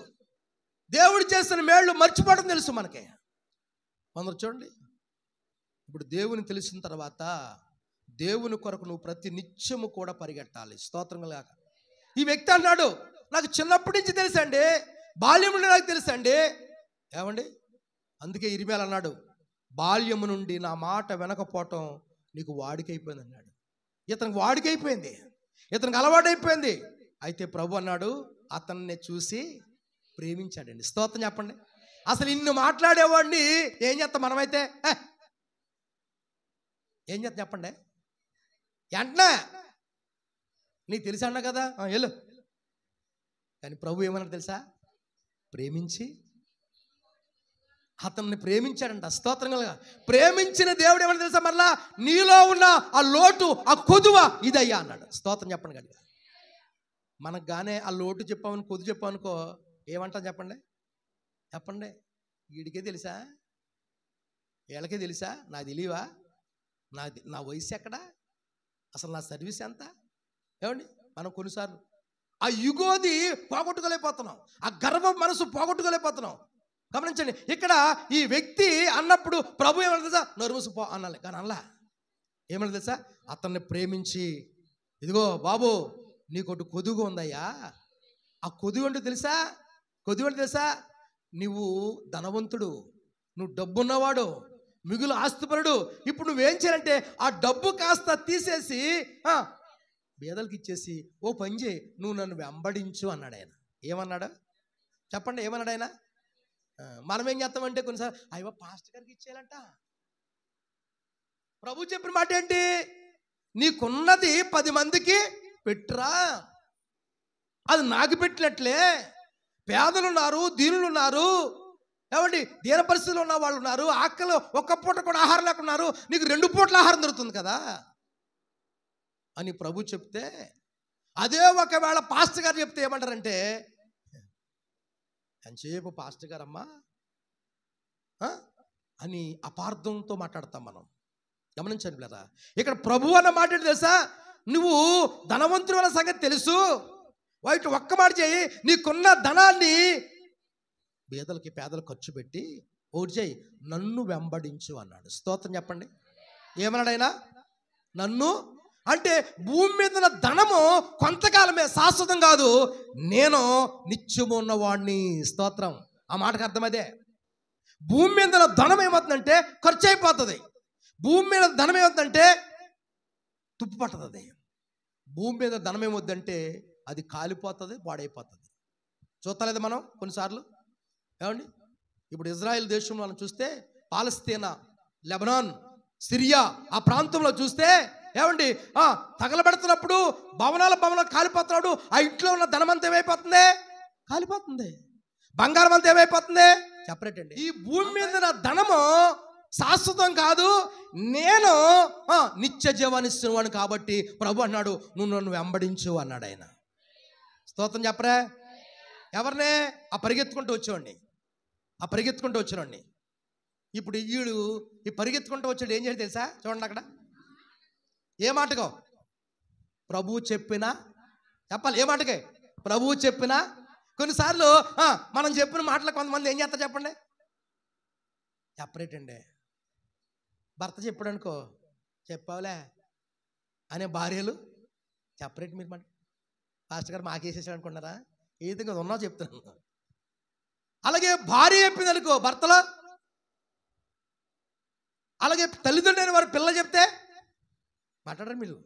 దేవుడు చేసిన మేళ్ళు మర్చిపోవడం తెలుసు మనకి. కొందరు చూడండి, ఇప్పుడు దేవుని తెలిసిన తర్వాత దేవుని కొరకు నువ్వు ప్రతి నిత్యము కూడా పరిగెట్టాలి. స్తోత్రం కలుగాక. ఈ వ్యక్తి అన్నాడు, నాకు చిన్నప్పటి నుంచి తెలుసండి, బాల్యం నుండి నాకు తెలుసండి. ఏమండి, అందుకే ఇర్మీయా అన్నాడు, బాల్యము నుండి నా మాట వెనకపోవటం నీకు వాడికైపోయింది అన్నాడు. ఇతనికి వాడికైపోయింది, ఇతనికి అలవాటైపోయింది. అయితే ప్రభు అన్నాడు, అతన్ని చూసి ప్రేమించాడండి. స్తోత్రం చెప్పండి. అసలు ఇన్ని మాట్లాడేవాడిని ఏం చేస్తాం మనమైతే, ఏం చేస్తాం చెప్పండి, వెంటనే నీకు తెలిసి అన్నా కదా వెళ్ళు. కానీ ప్రభు ఏమన్నాడు తెలుసా? ప్రేమించి అతన్ని ప్రేమించాడంట. స్తోత్రం కలుగా. ప్రేమించిన దేవుడు ఏమన్నా తెలుసా? మరలా నీలో ఉన్న ఆ లోటు, ఆ కొదువ ఇదయ్యా అన్నాడు. స్తోత్రం చెప్పండి. కనుక మనకు గానే ఆ లోటు చెప్పామని, కొద్దు చెప్పామనుకో, ఏమంటాం చెప్పండి, వీడికే తెలుసా, వీళ్ళకే తెలుసా, నాకు తెలియవా, నా వయసు ఎక్కడా, అసలు నా సర్వీస్ ఎంత? ఏమండి, మనం కొన్నిసార్లు ఆ యుగోది పోగొట్టుకోలేకపోతున్నాం, ఆ గర్వ మనసు పోగొట్టుకోలేకపోతున్నాం. గమనించండి, ఇక్కడ ఈ వ్యక్తి అన్నప్పుడు ప్రభు ఏమన్నా తెలుసా? నోరుమూసిపో అనాలి. కానీ అలా ఏమన్నా తెలుసా? అతన్ని ప్రేమించి, ఇదిగో బాబు నీకొకటి కొదుగు ఉందయ్యా. ఆ కొదుగు అంటే తెలుసా? నువ్వు ధనవంతుడు, నువ్వు డబ్బున్నవాడు, మిగులు ఆస్తిపరుడు. ఇప్పుడు నువ్వేం చేయాలంటే ఆ డబ్బు కాస్త తీసేసి బేదలకు ఇచ్చేసి ఓ పని చేయి, నువ్వు నన్ను వెంబడించు అన్నాడు ఆయన. ఏమన్నాడు చెప్పండి? ఏమన్నాడు ఆయన? మనం ఏం చేస్తామంటే కొన్నిసార్లు అయ్యో పాస్టర్ గారికి ఇచ్చేయాలంట. ప్రభు చెప్పిన మాట ఏంటి? నీకున్నది 10 మందికి పెట్టురా, అది నాకు పెట్టినట్లే. పేదలు ఉన్నారు, దీనులు ఉన్నారు, ఏమండి దీన పరిస్థితులు ఉన్న వాళ్ళు ఉన్నారు, ఆకలి ఒక్క పూట కూడా ఆహారం లేకున్నారు, నీకు 2 పూట్ల ఆహారం దొరుకుతుంది కదా అని ప్రభు చెప్తే, అదే ఒకవేళ పాస్టర్ గారు చెప్తే ఏమంటారంటే, ఎంతసేపు పాస్టర్ గారమ్మా అని అపార్థంతో మాట్లాడతాం మనం. గమనించండి లేదా, ఇక్కడ ప్రభు అన్న మాట ఏంటి తెలుసా? నువ్వు ధనవంతుడు అన్న సంగతి తెలుసు, వాటి ఒక్క మాట చేయి, నీకున్న ధనాన్ని పేదలకి ఖర్చు పెట్టి ఓటు చేయి, నన్ను వెంబడించు అన్నాడు. స్తోత్రం చెప్పండి. ఏమన్నాడు ఆయన? నన్ను అంటే భూమి మీద ఉన్న ధనము కొంతకాలమే, శాశ్వతం కాదు. నేను నిత్యము ఉన్నవాడిని. స్తోత్రం. ఆ మాటకు అర్థం అదే. భూమి మీద ఉన్న ధనం ఏమవుతుందంటే ఖర్చు అయిపోతుంది. భూమి మీద ధనం ఏమవుతుందంటే తుప్పు పడుతుంది. భూమి మీద ధనం ఏమవుద్దంటే అది కాలిపోతుంది, పాడైపోతుంది. చూస్తలేదు మనం కొన్నిసార్లు. ఏమండి, ఇప్పుడు ఇజ్రాయెల్ దేశంలో మనం చూస్తే, పాలస్తీనా, లెబనాన్, సిరియా ఆ ప్రాంతంలో చూస్తే, ఏమండి తగలబెడుతున్నప్పుడు భవనాలు కాలిపోతున్నాడు. ఆ ఇంట్లో ఉన్న ధనం అంతా ఏమైపోతుంది? కాలిపోతుంది. బంగారం అంతా ఏమైపోతుంది? సెపరేట్ అండి. ఈ భూమి మీద నా ధనము శాశ్వతం కాదు, నేను నిత్య జీవాన్నిస్తున్నవాడు కాబట్టి ప్రభు అన్నాడు, నువ్వు నన్ను వెంబడించు అన్నాడు ఆయన. స్తోత్రం చెప్పరా? ఎవరినే? ఆ పరిగెత్తుకుంటూ వచ్చానండి. ఇప్పుడు ఈ పరిగెత్తుకుంటూ వచ్చాడు ఏం చేయాలి తెలుసా? చూడండి అక్కడ ఏ మాటకో, ప్రభు చెప్పిన చెప్పాలి. ఏ మాటకే? ప్రభువు చెప్పినా. కొన్నిసార్లు మనం చెప్పిన మాటలు కొంతమంది ఏం చేస్తారు చెప్పండి? చెప్పరేటండి. భర్త చెప్పాడు అనుకో, చెప్పావులే అనే భార్యలు చెప్పరేట్. మీరు మాట పాస్టర్ గారు మాకేసేసాడు అనుకున్నారా? ఏది కదా ఉన్నా చెప్తున్నాను. అలాగే భార్య చెప్పింది అనుకో భర్తలో, అలాగే తల్లిదండ్రులైన వారి పిల్లలు చెప్తే మాట్లాడరు. మీరు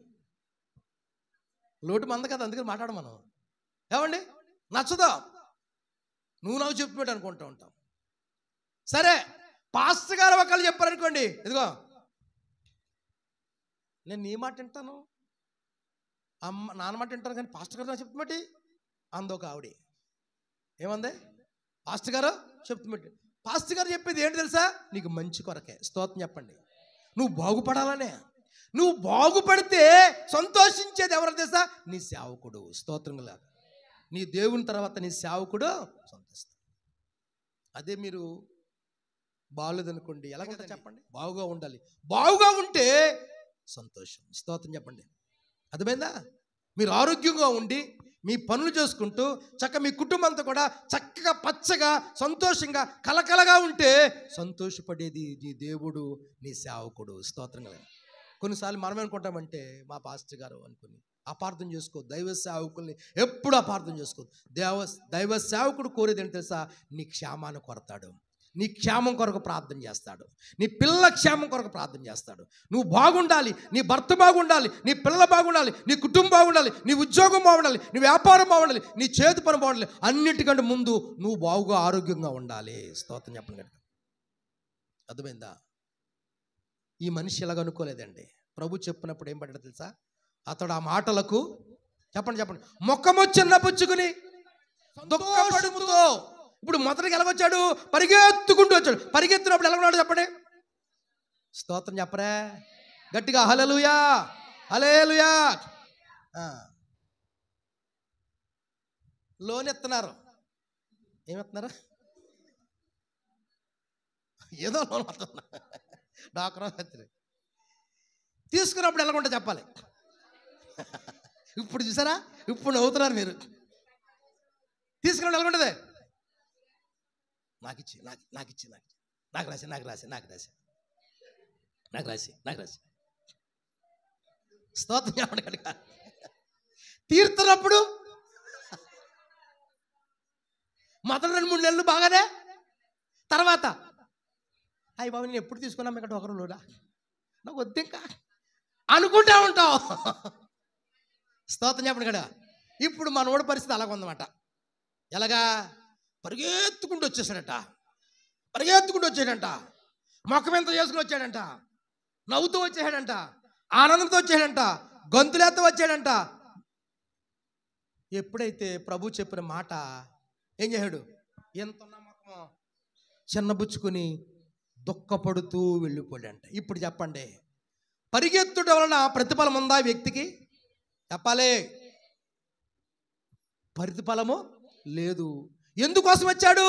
లోటు మంద కదా, అందుకని మాట్లాడడం మనం. ఏమండి నచ్చదో, నువ్వు నాకు చెప్పినట్టు అనుకుంటూ ఉంటాం. సరే పాస్టర్ గారు ఒకళ్ళు చెప్పారనుకోండి, ఇదిగో నేను నీ మాట వింటాను, నాన్న మాట వింటాను, కానీ పాస్టర్ గారు నాకు చెప్తున్నట్టి అందొక ఆవిడ ఏమంది? పాస్టర్ గారు చెప్తున్నట్టు. పాస్టర్ గారు చెప్పేది ఏంటి తెలుసా? నీకు మంచి కొరకే. స్తోత్రం చెప్పండి. నువ్వు బాగుపడాలనే. నువ్వు బాగుపడితే సంతోషించేది ఎవరు తెలుసా? నీ సేవకుడు. స్తోత్రం లేదు. నీ దేవుని తర్వాత నీ సేవకుడు సంతోషిస్తాడు. అదే మీరు బాగోలేదనుకోండి, ఎలాగంటే చెప్పండి? బాగుగా ఉండాలి. బాగుగా ఉంటే సంతోషం. స్తోత్రం చెప్పండి. అర్థమైందా? మీరు ఆరోగ్యంగా ఉండి మీ పనులు చేసుకుంటూ మీ కుటుంబంతో కూడా చక్కగా పచ్చగా సంతోషంగా కలకలగా ఉంటే సంతోషపడేది నీ దేవుడు, నీ సేవకుడు. స్తోత్రం కదా. కొన్నిసార్లు మనం అనుకుంటామంటే మా పాస్టర్ గారు అనుకుని అపార్థం చేసుకో. దైవ సేవకుల్ని ఎప్పుడు అపార్థం చేసుకో. దైవ సేవకుడు కోరేది ఏంటి తెలుసా? నీ క్షేమాన్ని కొరతాడు, నీ క్షేమం కొరకు ప్రార్థన చేస్తాడు, నీ పిల్లల క్షేమం కొరకు ప్రార్థన చేస్తాడు. నువ్వు బాగుండాలి, నీ భర్త బాగుండాలి, నీ పిల్లలు బాగుండాలి, నీ కుటుంబం బాగుండాలి, నీ ఉద్యోగం బాగుండాలి, నీ వ్యాపారం బాగుండాలి, నీ చేతి పని బాగుండాలి. అన్నిటికంటే ముందు నువ్వు బాగుగా ఆరోగ్యంగా ఉండాలి. స్తోత్రం చెప్పండి కనుక. అర్థమైందా? ఈ మనిషి ఎలాగ అనుకోలేదండి. ప్రభు చెప్పినప్పుడు ఏం పడ్డాడు తెలుసా? అతడు ఆ మాటలకు చెప్పండి ముఖము చిన్నపుచ్చుకుని దుఃఖపడుతూ. ఇప్పుడు మొదటికి ఎలాగొచ్చాడు? పరిగెత్తుకుంటూ వచ్చాడు. పరిగెత్తినప్పుడు ఎలా ఉన్నాడు చెప్పండి? స్తోత్రం చెప్పరే గట్టిగా. హల్లెలూయా, హల్లెలూయా. లోన్ ఎత్తున్నారు. ఏమెత్తున్నారు? ఏదో లోన్ వస్తున్నా డాక్రా తీసుకున్నప్పుడు ఎలాగుంటా చెప్పాలి. ఇప్పుడు చూసారా? ఇప్పుడు నవ్వుతున్నారు మీరు. తీసుకున్నప్పుడు ఎలాగుంటుంది? నాకు రాసి స్తోత్రం చెప్పండి కనుక. తీరుతున్నప్పుడు మొదటి 2-3 నెలలు బాగానే, తర్వాత అయ్యి బాబు నేను ఎప్పుడు తీసుకున్నాం ఇక్కడ ఒకరు లోనా, నాకు వద్దు ఇంకా అనుకుంటా ఉంటావు. స్తోత్రం చెప్పండి కదా. ఇప్పుడు మనోడి పరిస్థితి అలాగ ఉందన్నమాట. ఎలాగా? పరిగెత్తుకుంటూ వచ్చాడంట, మొఖం ఎంత చేసుకుని వచ్చాడంట, నవ్వుతూ వచ్చాడంట, ఆనందంతో వచ్చాడంట, గొంతులేతో వచ్చాడంట. ఎప్పుడైతే ప్రభు చెప్పిన మాట ఏం చేశాడు? ఎంత నమ్మకం చిన్నబుచ్చుకుని దుఃఖపడుతూ వెళ్ళిపోయాడంట. ఇప్పుడు చెప్పండి, పరిగెత్తుట వలన ప్రతిఫలం ఉందా వ్యక్తికి? చెప్పాలి. ప్రతిఫలము లేదు. ఎందుకోసం వచ్చాడు?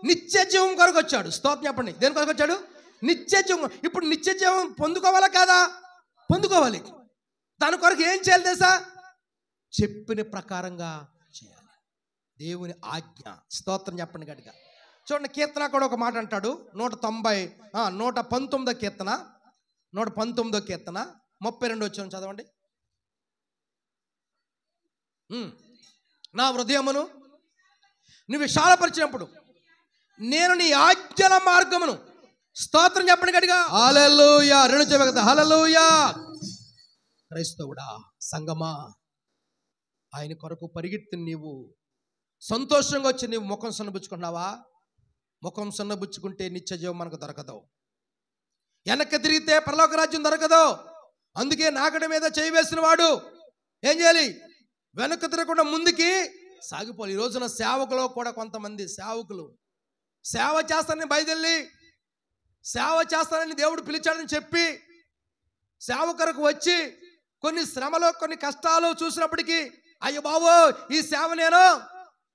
నిత్య జీవం కొరకు వచ్చాడు. స్తోత్రం చెప్పండి. దేని కొరకు వచ్చాడు? నిత్య జీవం. ఇప్పుడు నిత్య జీవం పొందుకోవాలా కాదా? పొందుకోవాలి. దాని కొరకు ఏం చేయాలి తెలుసా? చెప్పిన ప్రకారంగా చేయాలి. దేవుని ఆజ్ఞ. స్తోత్రం చెప్పండి గట్టిగా. చూడండి, కీర్తన కూడా ఒక మాట అంటాడు. 119వ కీర్తన 32 వచ్చాను చదవండి. నా హృదయమును నువ్వు విశాలపరిచినప్పుడు నేను నీ ఆజ్ఞల మార్గమును. స్తోత్రం చెప్పండి గట్టిగా. హల్లెలూయా. 2 హల్లెలూయా. క్రైస్తవుడా, సంగమా, ఆయన కొరకు పరిగెత్తి నీవు సంతోషంగా వచ్చి నీవు ముఖం సన్నబుచ్చుకుంటున్నావా? ముఖం సన్నబుచ్చుకుంటే నిత్య జీవం మనకు దొరకదు. వెనక్కి తిరిగితే పరలోక రాజ్యం దొరకదు. అందుకే నాగడ మీద చేయి వేసిన వాడు ఏం చేయాలి? వెనక్కి తిరగకుండా ముందుకి సాగిపోవాలి. ఈ రోజున సేవకులో కూడా కొంతమంది సేవకులు సేవ చేస్తానని బయలుదేరి సేవ చేస్తానని దేవుడు పిలిచాడని చెప్పి సేవ కొరకు వచ్చి కొన్ని శ్రమలు కొన్ని కష్టాలు చూసినప్పటికీ అయ్యో బాబో ఈ సేవ నేను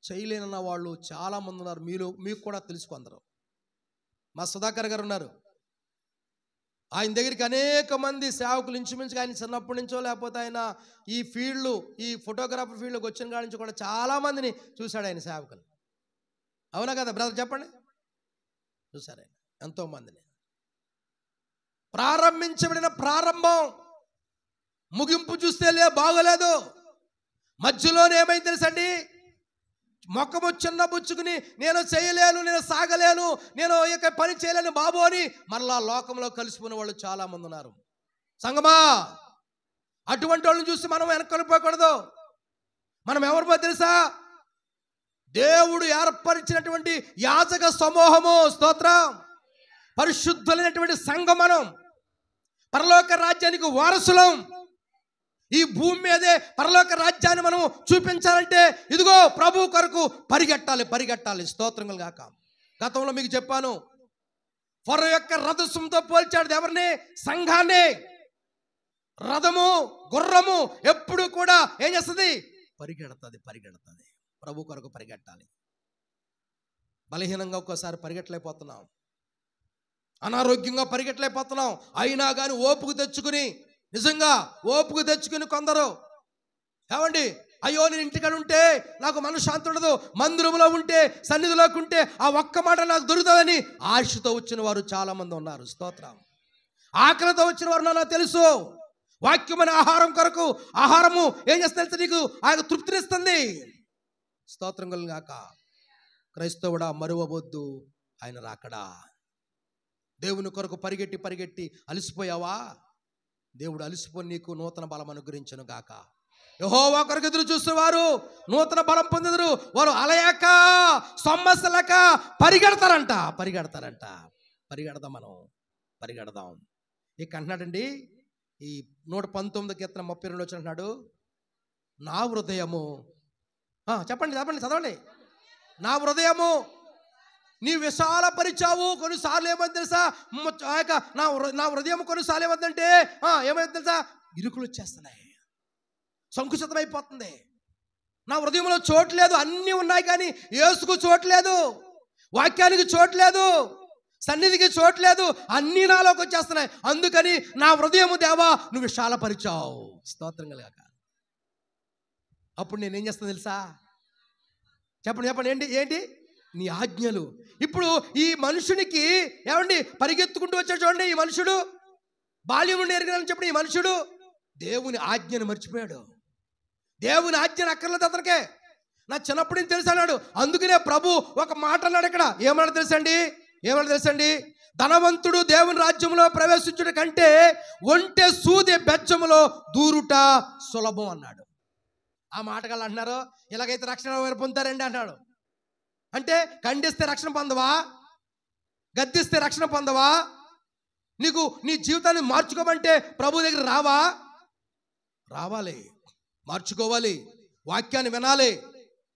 చేయలేనన్న వాళ్ళు చాలా మంది ఉన్నారు. మీకు కూడా తెలుసుకుందరు. మా సుధాకర్ గారు ఉన్నారు. ఆయన దగ్గరికి అనేక మంది సేవకులు ఇంచుమించుగా ఆయన చిన్నప్పటి నుంచో లేకపోతే ఆయన ఈ ఫీల్డ్లు ఈ ఫోటోగ్రాఫర్ ఫీల్డ్లోకి వచ్చిన కాడి నుంచి కూడా చాలామందిని చూశాడు ఆయన సేవకులు. అవునా కదా బ్రదర్, చెప్పండి? చూశారు ఆయన ఎంతోమందిని. ప్రారంభించబడిన ప్రారంభం ముగింపు చూస్తే బాగోలేదు. మధ్యలోనే ఏమైంది తెలుసండి? మొక్కము చిన్న బుచ్చుకుని నేను చేయలేను, నేను సాగలేను, నేను ఇక పని చేయలేను బాబు అని మరలా లోకంలో కలిసిపోయిన వాళ్ళు చాలా మంది ఉన్నారు. సంగమా, అటువంటి వాళ్ళని చూసి మనం వెనక్కొనిపోకూడదు. మనం ఎవరిపో తెలుసా? దేవుడు ఏర్పరిచినటువంటి యాజక సమూహము. స్తోత్రం. పరిశుద్ధులైనటువంటి సంఘం. మనం పరలోక రాజ్యానికి వారసులం. ఈ భూమి మీదే పరలోక రాజ్యాన్ని మనం చూపించాలంటే ఇదిగో ప్రభు కొరకు పరిగెట్టాలి. స్తోత్రములు గాక. గతంలో మీకు చెప్పాను, ఫరో యొక్క రథంతో పోల్చాడు ఎవరిని? సంఘాన్ని. రథము గుర్రము ఎప్పుడు కూడా ఏం చేస్తుంది? పరిగెడుతుంది. ప్రభు కొరకు పరిగెట్టాలి. బలహీనంగా ఒక్కోసారి పరిగెట్టలేకపోతున్నాం, అనారోగ్యంగా పరిగెట్టలేకపోతున్నాం. అయినా కానీ ఓపుకు తెచ్చుకుని, నిజంగా ఓపుకు తెచ్చుకుని కొందరు ఏమండి, అయ్యో నేను ఇంటికాడ ఉంటే నాకు మనశ్శాంతి ఉండదు, మందిరంలో ఉంటే సన్నిధిలోకి ఉంటే ఆ ఒక్క మాట నాకు దొరుకుతుందని ఆశతో వచ్చిన వారు చాలా మంది ఉన్నారు. స్తోత్రం. ఆకలితో వచ్చిన వారు నాకు తెలుసు. వాక్యమైన ఆహారం కొరకు, ఆహారము ఏం చేస్తుంది? నీకు ఆ తృప్తినిస్తుంది. స్తోత్రం కలుగాక. క్రైస్తవుడా, మరువవద్దు ఆయన రాకడా. దేవుని కొరకు పరిగెట్టి అలసిపోయావా? దేవుడు అలసిపోయి నీకు నూతన బలం అనుగ్రహించును గాక. యెహోవా కొరకు ఎదురు చూసేవారు నూతన బలం పొందెదరు. వారు అలయక సొమ్మసలక పరిగెడతారంట. పరిగెడదాం. ఇక అంటున్నాడండి ఈ 119 కీర్తన 32 వచ్చి అంటున్నాడు, నా హృదయము, చెప్పండి చదవండి. నా హృదయము నీ విశాలపరిచావు. కొన్నిసార్లు ఏమైంది తెలుసా? నా హృదయం కొన్నిసార్లు ఏమైందంటే ఏమైంది తెలుసా? ఇరుకులు వచ్చేస్తున్నాయి, సంకుచితం అయిపోతుంది. నా హృదయంలో చోట్లేదు. అన్నీ ఉన్నాయి కానీ యేసుకు చోట్లేదు, వాక్యానికి చోట్లేదు, సన్నిధికి చోట్లేదు. అన్నీ నాలోకి వచ్చేస్తున్నాయి. అందుకని నా హృదయము దేవా నువ్వు విశాలపరిచావు. స్తోత్రం కలుగాక. అప్పుడు నేనేం చేస్తాను తెలుసా? చెప్పండి. ఏంటి? నీ ఆజ్ఞలు. ఇప్పుడు ఈ మనుషునికి ఏమండి పరిగెత్తుకుంటూ వచ్చాడు చూడండి. ఈ మనుషుడు బాల్యం నుండి ఎరగాలని చెప్పిన ఈ మనుషుడు దేవుని ఆజ్ఞను మర్చిపోయాడు. దేవుని ఆజ్ఞను అక్కర్లేదు అతనికే. నా చిన్నప్పటి నుంచి తెలుసు అన్నాడు. అందుకనే ప్రభు ఒక మాట అన్నాడు ఇక్కడ. ఏమన్నాడు తెలుసండి? ధనవంతుడు దేవుని రాజ్యంలో ప్రవేశించుట కంటే ఒంటె సూది బెచ్చములో దూరుట సులభం అన్నాడు. ఆ మాటగాళ్ళు అంటున్నారు, ఇలాగైతే రక్షణ పొందుతారండి అన్నాడు. అంటే ఖండిస్తే రక్షణ పొందవా? గద్దిస్తే రక్షణ పొందవా? నీకు నీ జీవితాన్ని మార్చుకోమంటే ప్రభు దగ్గర రావాలి, మార్చుకోవాలి, వాక్యాన్ని వినాలి.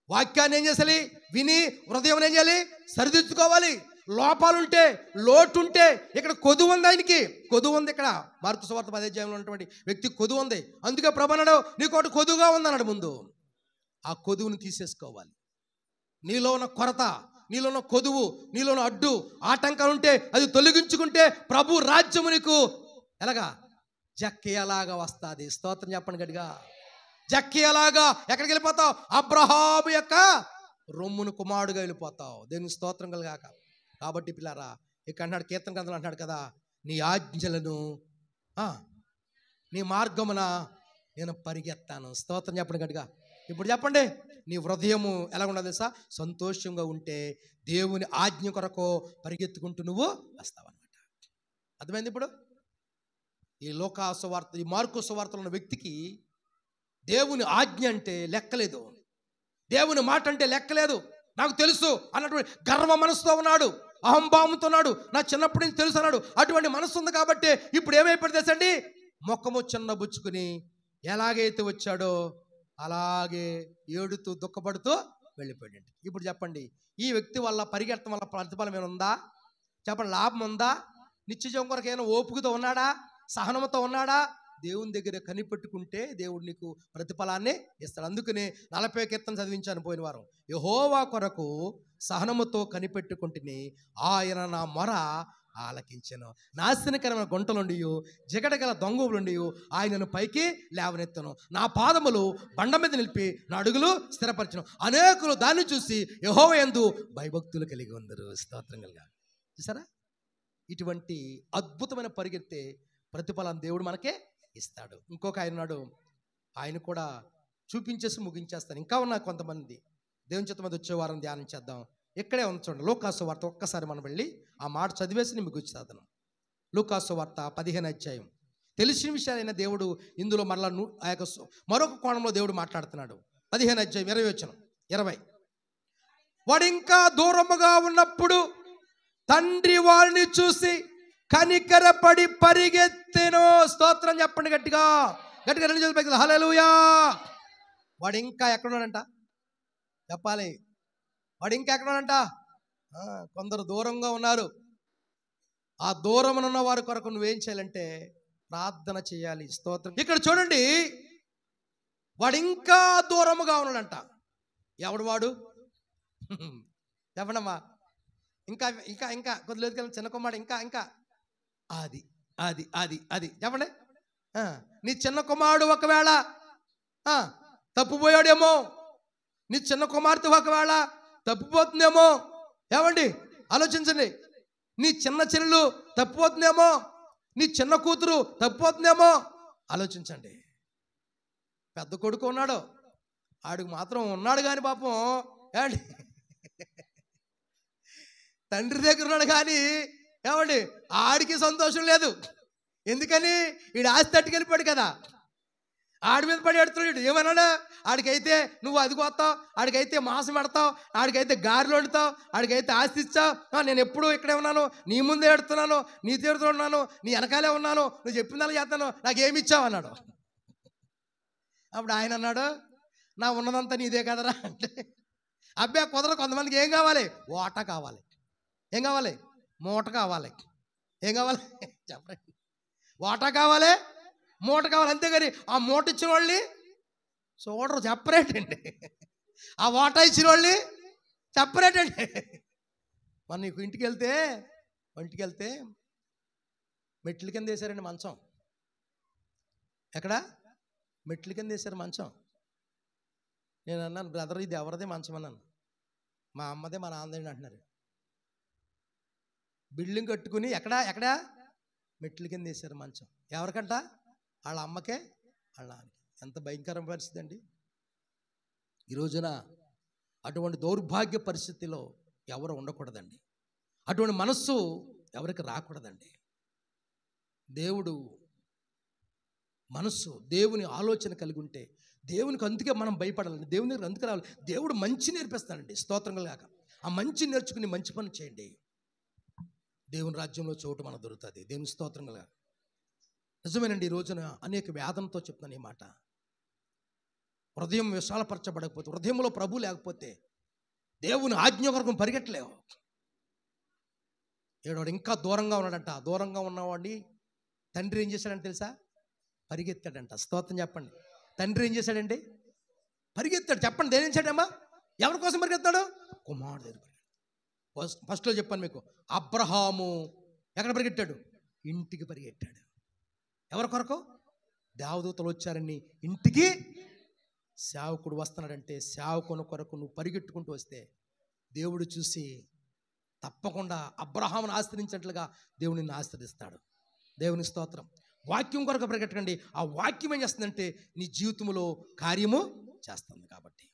వాక్యాన్ని ఏం చేయాలి? విని హృదయం ఏం చేయాలి? సరిదిద్దుకోవాలి. లోపాలుంటే, లోటుంటే, ఇక్కడ కొదువు ఉంది. ఆయనకి కొదువు ఉంది. ఇక్కడ మార్కు సువార్త 10వ అధ్యాయంలో ఉన్నటువంటి వ్యక్తి కొదువు ఉంది. అందుకే ప్రభు అన్నాడు, నీకు ఒకటి కొదువుగా ఉంది అన్నాడు. ముందు ఆ కొదువుని తీసేసుకోవాలి. నీలో ఉన్న కొరత, నీలో ఉన్న కొదువు, నీలో ఉన్న అడ్డు, ఆటంకాలు ఉంటే అది తొలగించుకుంటే ప్రభు రాజ్యము నీకు ఎలాగా? జక్కయ్యలాగా వస్తుంది. స్తోత్రం చెప్పండి గట్టిగా. జక్కయ్యలాగా ఎక్కడికి వెళ్ళిపోతావు? అబ్రహాము యొక్క రొమ్మును కుమారుడుగా వెళ్ళిపోతావు. దేవుని స్తోత్రం కలుగాక. కాబట్టి పిల్లారా, ఇక్కడ అన్నాడు, కీర్తన గ్రంథంలో అంటాడు కదా, నీ ఆజ్ఞలను నీ మార్గమున నేను పరిగెత్తాను. స్తోత్రం చెప్పండి గట్టిగా. ఇప్పుడు చెప్పండి, నీ హృదయము ఎలా ఉండదు తెలుసా? సంతోషంగా ఉంటే దేవుని ఆజ్ఞ కొరకు పరిగెత్తుకుంటూ నువ్వు వస్తావు అన్నమాట. అర్థమైంది? ఇప్పుడు ఈ లోకాసువార్త, ఈ మార్కు సువార్తలో ఉన్న వ్యక్తికి దేవుని ఆజ్ఞ అంటే లెక్కలేదు, దేవుని మాట అంటే లెక్కలేదు. నాకు తెలుసు అన్నటువంటి గర్వ మనసుతో ఉన్నాడు, అహంభావంతో ఉన్నాడు. నా చిన్నప్పటి నుంచి తెలుసు అన్నాడు. అటువంటి మనసు ఉంది కాబట్టి ఇప్పుడు ఏమైపోయింది తెలుసండి? మొక్కము చిన్న బుచ్చుకుని ఎలాగైతే వచ్చాడో అలాగే ఏడుతూ దుఃఖపడుతూ వెళ్ళిపోయాడు. ఇప్పుడు చెప్పండి, ఈ వ్యక్తి వల్ల పరిగెత్తడం వల్ల ప్రతిఫలం ఏమైనా ఉందా? చెప్పండి, లాభం ఉందా? నిత్యజీవం కొరకు ఏమైనా ఓపుకతో ఉన్నాడా? సహనంతో ఉన్నాడా? దేవుని దగ్గర కనిపెట్టుకుంటే దేవుడు నీకు ప్రతిఫలాన్ని ఇస్తాడు. అందుకనే 40వ కీర్తన చదివించాను పోయిన వారం. యెహోవా కొరకు సహనముతో కనిపెట్టుకుంటుని ఆయన నా మొర ఆలకించెను. నాశనకరమైన గుంటలుండి జిగటగల దొంగలుండి ఆయనను పైకి లేవనెత్తను. నా పాదములు బండ మీద నిలిపి నా అడుగులు స్థిరపరచను. అనేకులు దాన్ని చూసి యెహోవా యందు భయభక్తులు కలిగి ఉందరు. స్తోత్రం కలుగాలి. చూసారా, ఇటువంటి అద్భుతమైన పరిగెత్తే ప్రతిఫలం దేవుడు మనకే ఇస్తాడు. ఇంకొక ఆయన ఉన్నాడు, ఆయన కూడా చూపించేసి ముగించేస్తాను. ఇంకా ఉన్న కొంతమంది దేవుని చిత్తం మీద వచ్చే వారం ధ్యానం చేద్దాం. ఇక్కడే ఉంది చూడండి, లూకాసు వార్త. ఒక్కసారి మనం వెళ్ళి ఆ మాట చదివేసి ముగించేద్దాం. లూకాసు వార్త 15వ అధ్యాయం. తెలిసిన విషయాలైన దేవుడు ఇందులో మరలా ఆ యొక్క మరొక కోణంలో దేవుడు మాట్లాడుతున్నాడు. 15వ అధ్యాయం 20 వాడు ఇంకా దూరముగా ఉన్నప్పుడు తండ్రి వారిని చూసి కనికరపడి పరిగెత్తెను. స్తోత్రం చెప్పండి గట్టిగా, గట్టిగా 2 చేతులు పైకి. హల్లెలూయా. వాడు ఇంకా ఎక్కడున్నాడంట చెప్పాలి. వాడు ఇంకా ఎక్కడున్నాడంట? కొందరు దూరంగా ఉన్నారు. ఆ దూరమునున్న వారి కొరకు నువ్వేం చేయాలంటే ప్రార్థన చేయాలి. స్తోత్రం. ఇక్కడ చూడండి, వాడు ఇంకా దూరముగా ఉన్నాడంట. ఎవడు వాడు? చెప్పండమ్మా. ఇంకా ఇంకా ఇంకా కొద్దిలేదు చిన్న కుమారుడు. ఇంకా ఇంకా అది అది అది అది చెప్పండి. నీ చిన్న కుమారుడు ఒకవేళ తప్పుపోయాడేమో, నీ చిన్న కుమార్తె ఒకవేళ తప్పిపోతుందేమో. ఏమండి ఆలోచించండి. నీ చిన్న చెల్లెలు తప్పిపోతుందేమో, నీ చిన్న కూతురు తప్పిపోతుందేమో. ఆలోచించండి. పెద్ద కొడుకు ఉన్నాడు, ఆడికి మాత్రం ఉన్నాడు కానీ పాపం ఏమండి తండ్రి దగ్గర ఉన్నాడు కానీ ఏమండి ఆడికి సంతోషం లేదు. ఎందుకని? వీడు ఆస్తి తట్టుకెళ్ళిపోయాడు కదా, ఆడి మీద పడి ఎడుతున్నాడు. ఏమన్నాడు? ఆడికైతే నువ్వు అది కోస్తావు, ఆడికైతే మాంసం పెడతావు, ఆడికైతే గారెలు వండుతావు, ఆడికైతే ఆస్తి ఇచ్చావు. నేను ఎప్పుడూ ఇక్కడే ఉన్నాను, నీ ముందే ఎడుతున్నాను, నీ తీరుతూ ఉన్నాను, నీ వెనకాలే ఉన్నాను, నువ్వు చెప్పిందలా చేస్తాను, నాకేమి ఇచ్చావు అన్నాడు. అప్పుడు ఆయన అన్నాడు, నా ఉన్నదంతా నీదే కదరా అంటే, అబ్బాయి కుదరదు. కొంతమందికి ఏం కావాలి? ఓట కావాలి. ఏం కావాలి? మూట కావాలి. ఏం కావాలి చెప్పండి? వాటా కావాలి, మూట కావాలి. అంతేగాని ఆ మూట ఇచ్చిన వాళ్ళని చూడరు, సెపరేట్ అండి. ఆ వాటా ఇచ్చిన వాళ్ళని సెపరేట్ అండి. మన నీకు ఇంటికి వెళ్తే మెట్ల కింద వేసారండి మంచం. ఎక్కడ? మెట్ల కింద వేసారు మంచం. నేను అన్నాను, బ్రదర్ ఇది ఎవరిదే మంచం అన్నాను. మా అమ్మదే, మా నాన్నదే అంటున్నారు. బిల్డింగ్ కట్టుకుని ఎక్కడ మెట్ల కింద వేసారు మంచం. ఎవరికంట? వాళ్ళ అమ్మకే, వాళ్ళ నాన్నకి. ఎంత భయంకరమైన పరిస్థితి అండి ఈ రోజున. అటువంటి దౌర్భాగ్య పరిస్థితిలో ఎవరు ఉండకూడదండి. అటువంటి మనస్సు ఎవరికి రాకూడదండి. దేవుడు మనస్సు, దేవుని ఆలోచన కలిగి ఉంటే దేవునికి అందుకే మనం భయపడాలండి. దేవుని దగ్గర అందుకే రావాలి. దేవుడు మంచి నేర్పిస్తాడండి. స్తోత్రంగా కాక ఆ మంచి నేర్చుకుని మంచి పని చేయండి. దేవుని రాజ్యంలో చోటు మనకు దొరుకుతుంది. దేవుని స్తోత్రంగా. నిజమేనండి. ఈ రోజున అనేక వేదనతో చెప్తున్నాను ఈ మాట. హృదయం విశాలపరచబడకపోతే, హృదయంలో ప్రభు లేకపోతే దేవుని ఆజ్ఞ కొరకు పరిగెట్టలేవు. ఏడవాడు ఇంకా దూరంగా ఉన్నాడంట. దూరంగా ఉన్నవాడిని తండ్రి ఏం చేశాడంటే తెలుసా? పరిగెత్తాడంట. స్తోత్రం చెప్పండి. తండ్రి ఏం చేశాడండి? పరిగెత్తాడు. చెప్పండి, దేని చేశాడమ్మా? ఎవరి కోసం పరిగెత్తాడు? కుమారుడు దగ్గర. ఫస్ట్లో చెప్పాను మీకు, అబ్రహాము ఎక్కడ పరిగెట్టాడు? ఇంటికి పరిగెట్టాడు. ఎవరి కొరకు? దేవదూతలు వచ్చారని ఇంటికి. సేవకుడు వస్తున్నాడంటే సేవకుని కొరకు నువ్వు పరిగెట్టుకుంటూ వస్తే దేవుడు చూసి తప్పకుండా అబ్రహామును ఆశ్రయించినట్లుగా దేవుడు నిన్ను ఆశ్రయిస్తాడు. దేవుని స్తోత్రం. వాక్యం కొరకు పరిగెట్టకండి. ఆ వాక్యం ఏం చేస్తుందంటే నీ జీవితంలో కార్యము చేస్తుంది. కాబట్టి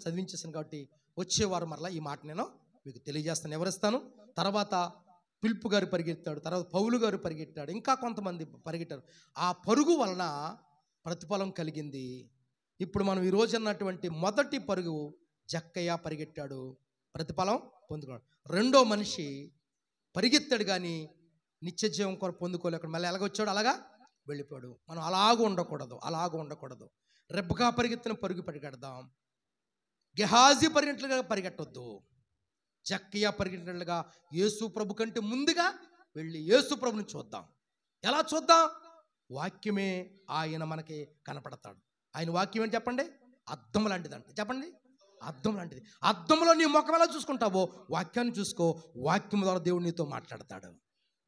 చదివించేసాను కాబట్టి వచ్చేవారు మరలా ఈ మాట నేను మీకు తెలియజేస్తాను, వివరిస్తాను. తర్వాత పిలుపు గారు పరిగెత్తాడు, తర్వాత పౌలు గారు పరిగెత్తాడు, ఇంకా కొంతమంది పరిగెట్టారు. ఆ పరుగు వలన ప్రతిఫలం కలిగింది. ఇప్పుడు మనం ఈరోజు అన్నటువంటి మొదటి పరుగు జక్కయ్య పరిగెట్టాడు, ప్రతిఫలం పొందుకున్నాడు. రెండో మనిషి పరిగెత్తాడు కానీ నిత్య జీవం కొరకు పొందుకోలేక మళ్ళీ ఎలాగొచ్చాడు అలాగా వెళ్ళిపోయాడు. మనం అలాగూ ఉండకూడదు. రెబ్బకా పరిగెత్తిన పరుగు పరిగెడదాం. గెహాజీ పరిగెట్లుగా పరిగెట్టొద్దు. జక్కయ్య పరిగెట్టినట్లుగా యేసు ప్రభు కంటే ముందుగా వెళ్ళి యేసు ప్రభుని చూద్దాం. ఎలా చూద్దాం? వాక్యమే ఆయన మనకి కనపడతాడు. ఆయన వాక్యం ఏంటి చెప్పండి? అద్దం లాంటిదంట. చెప్పండి, అద్దం లాంటిది. అద్దంలో నీ ముఖం ఎలా చూసుకుంటావో వాక్యాన్ని చూసుకో. వాక్యం ద్వారా దేవుడు నీతో మాట్లాడతాడు.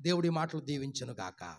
దేవుడి మాటలు దీవించును గాక.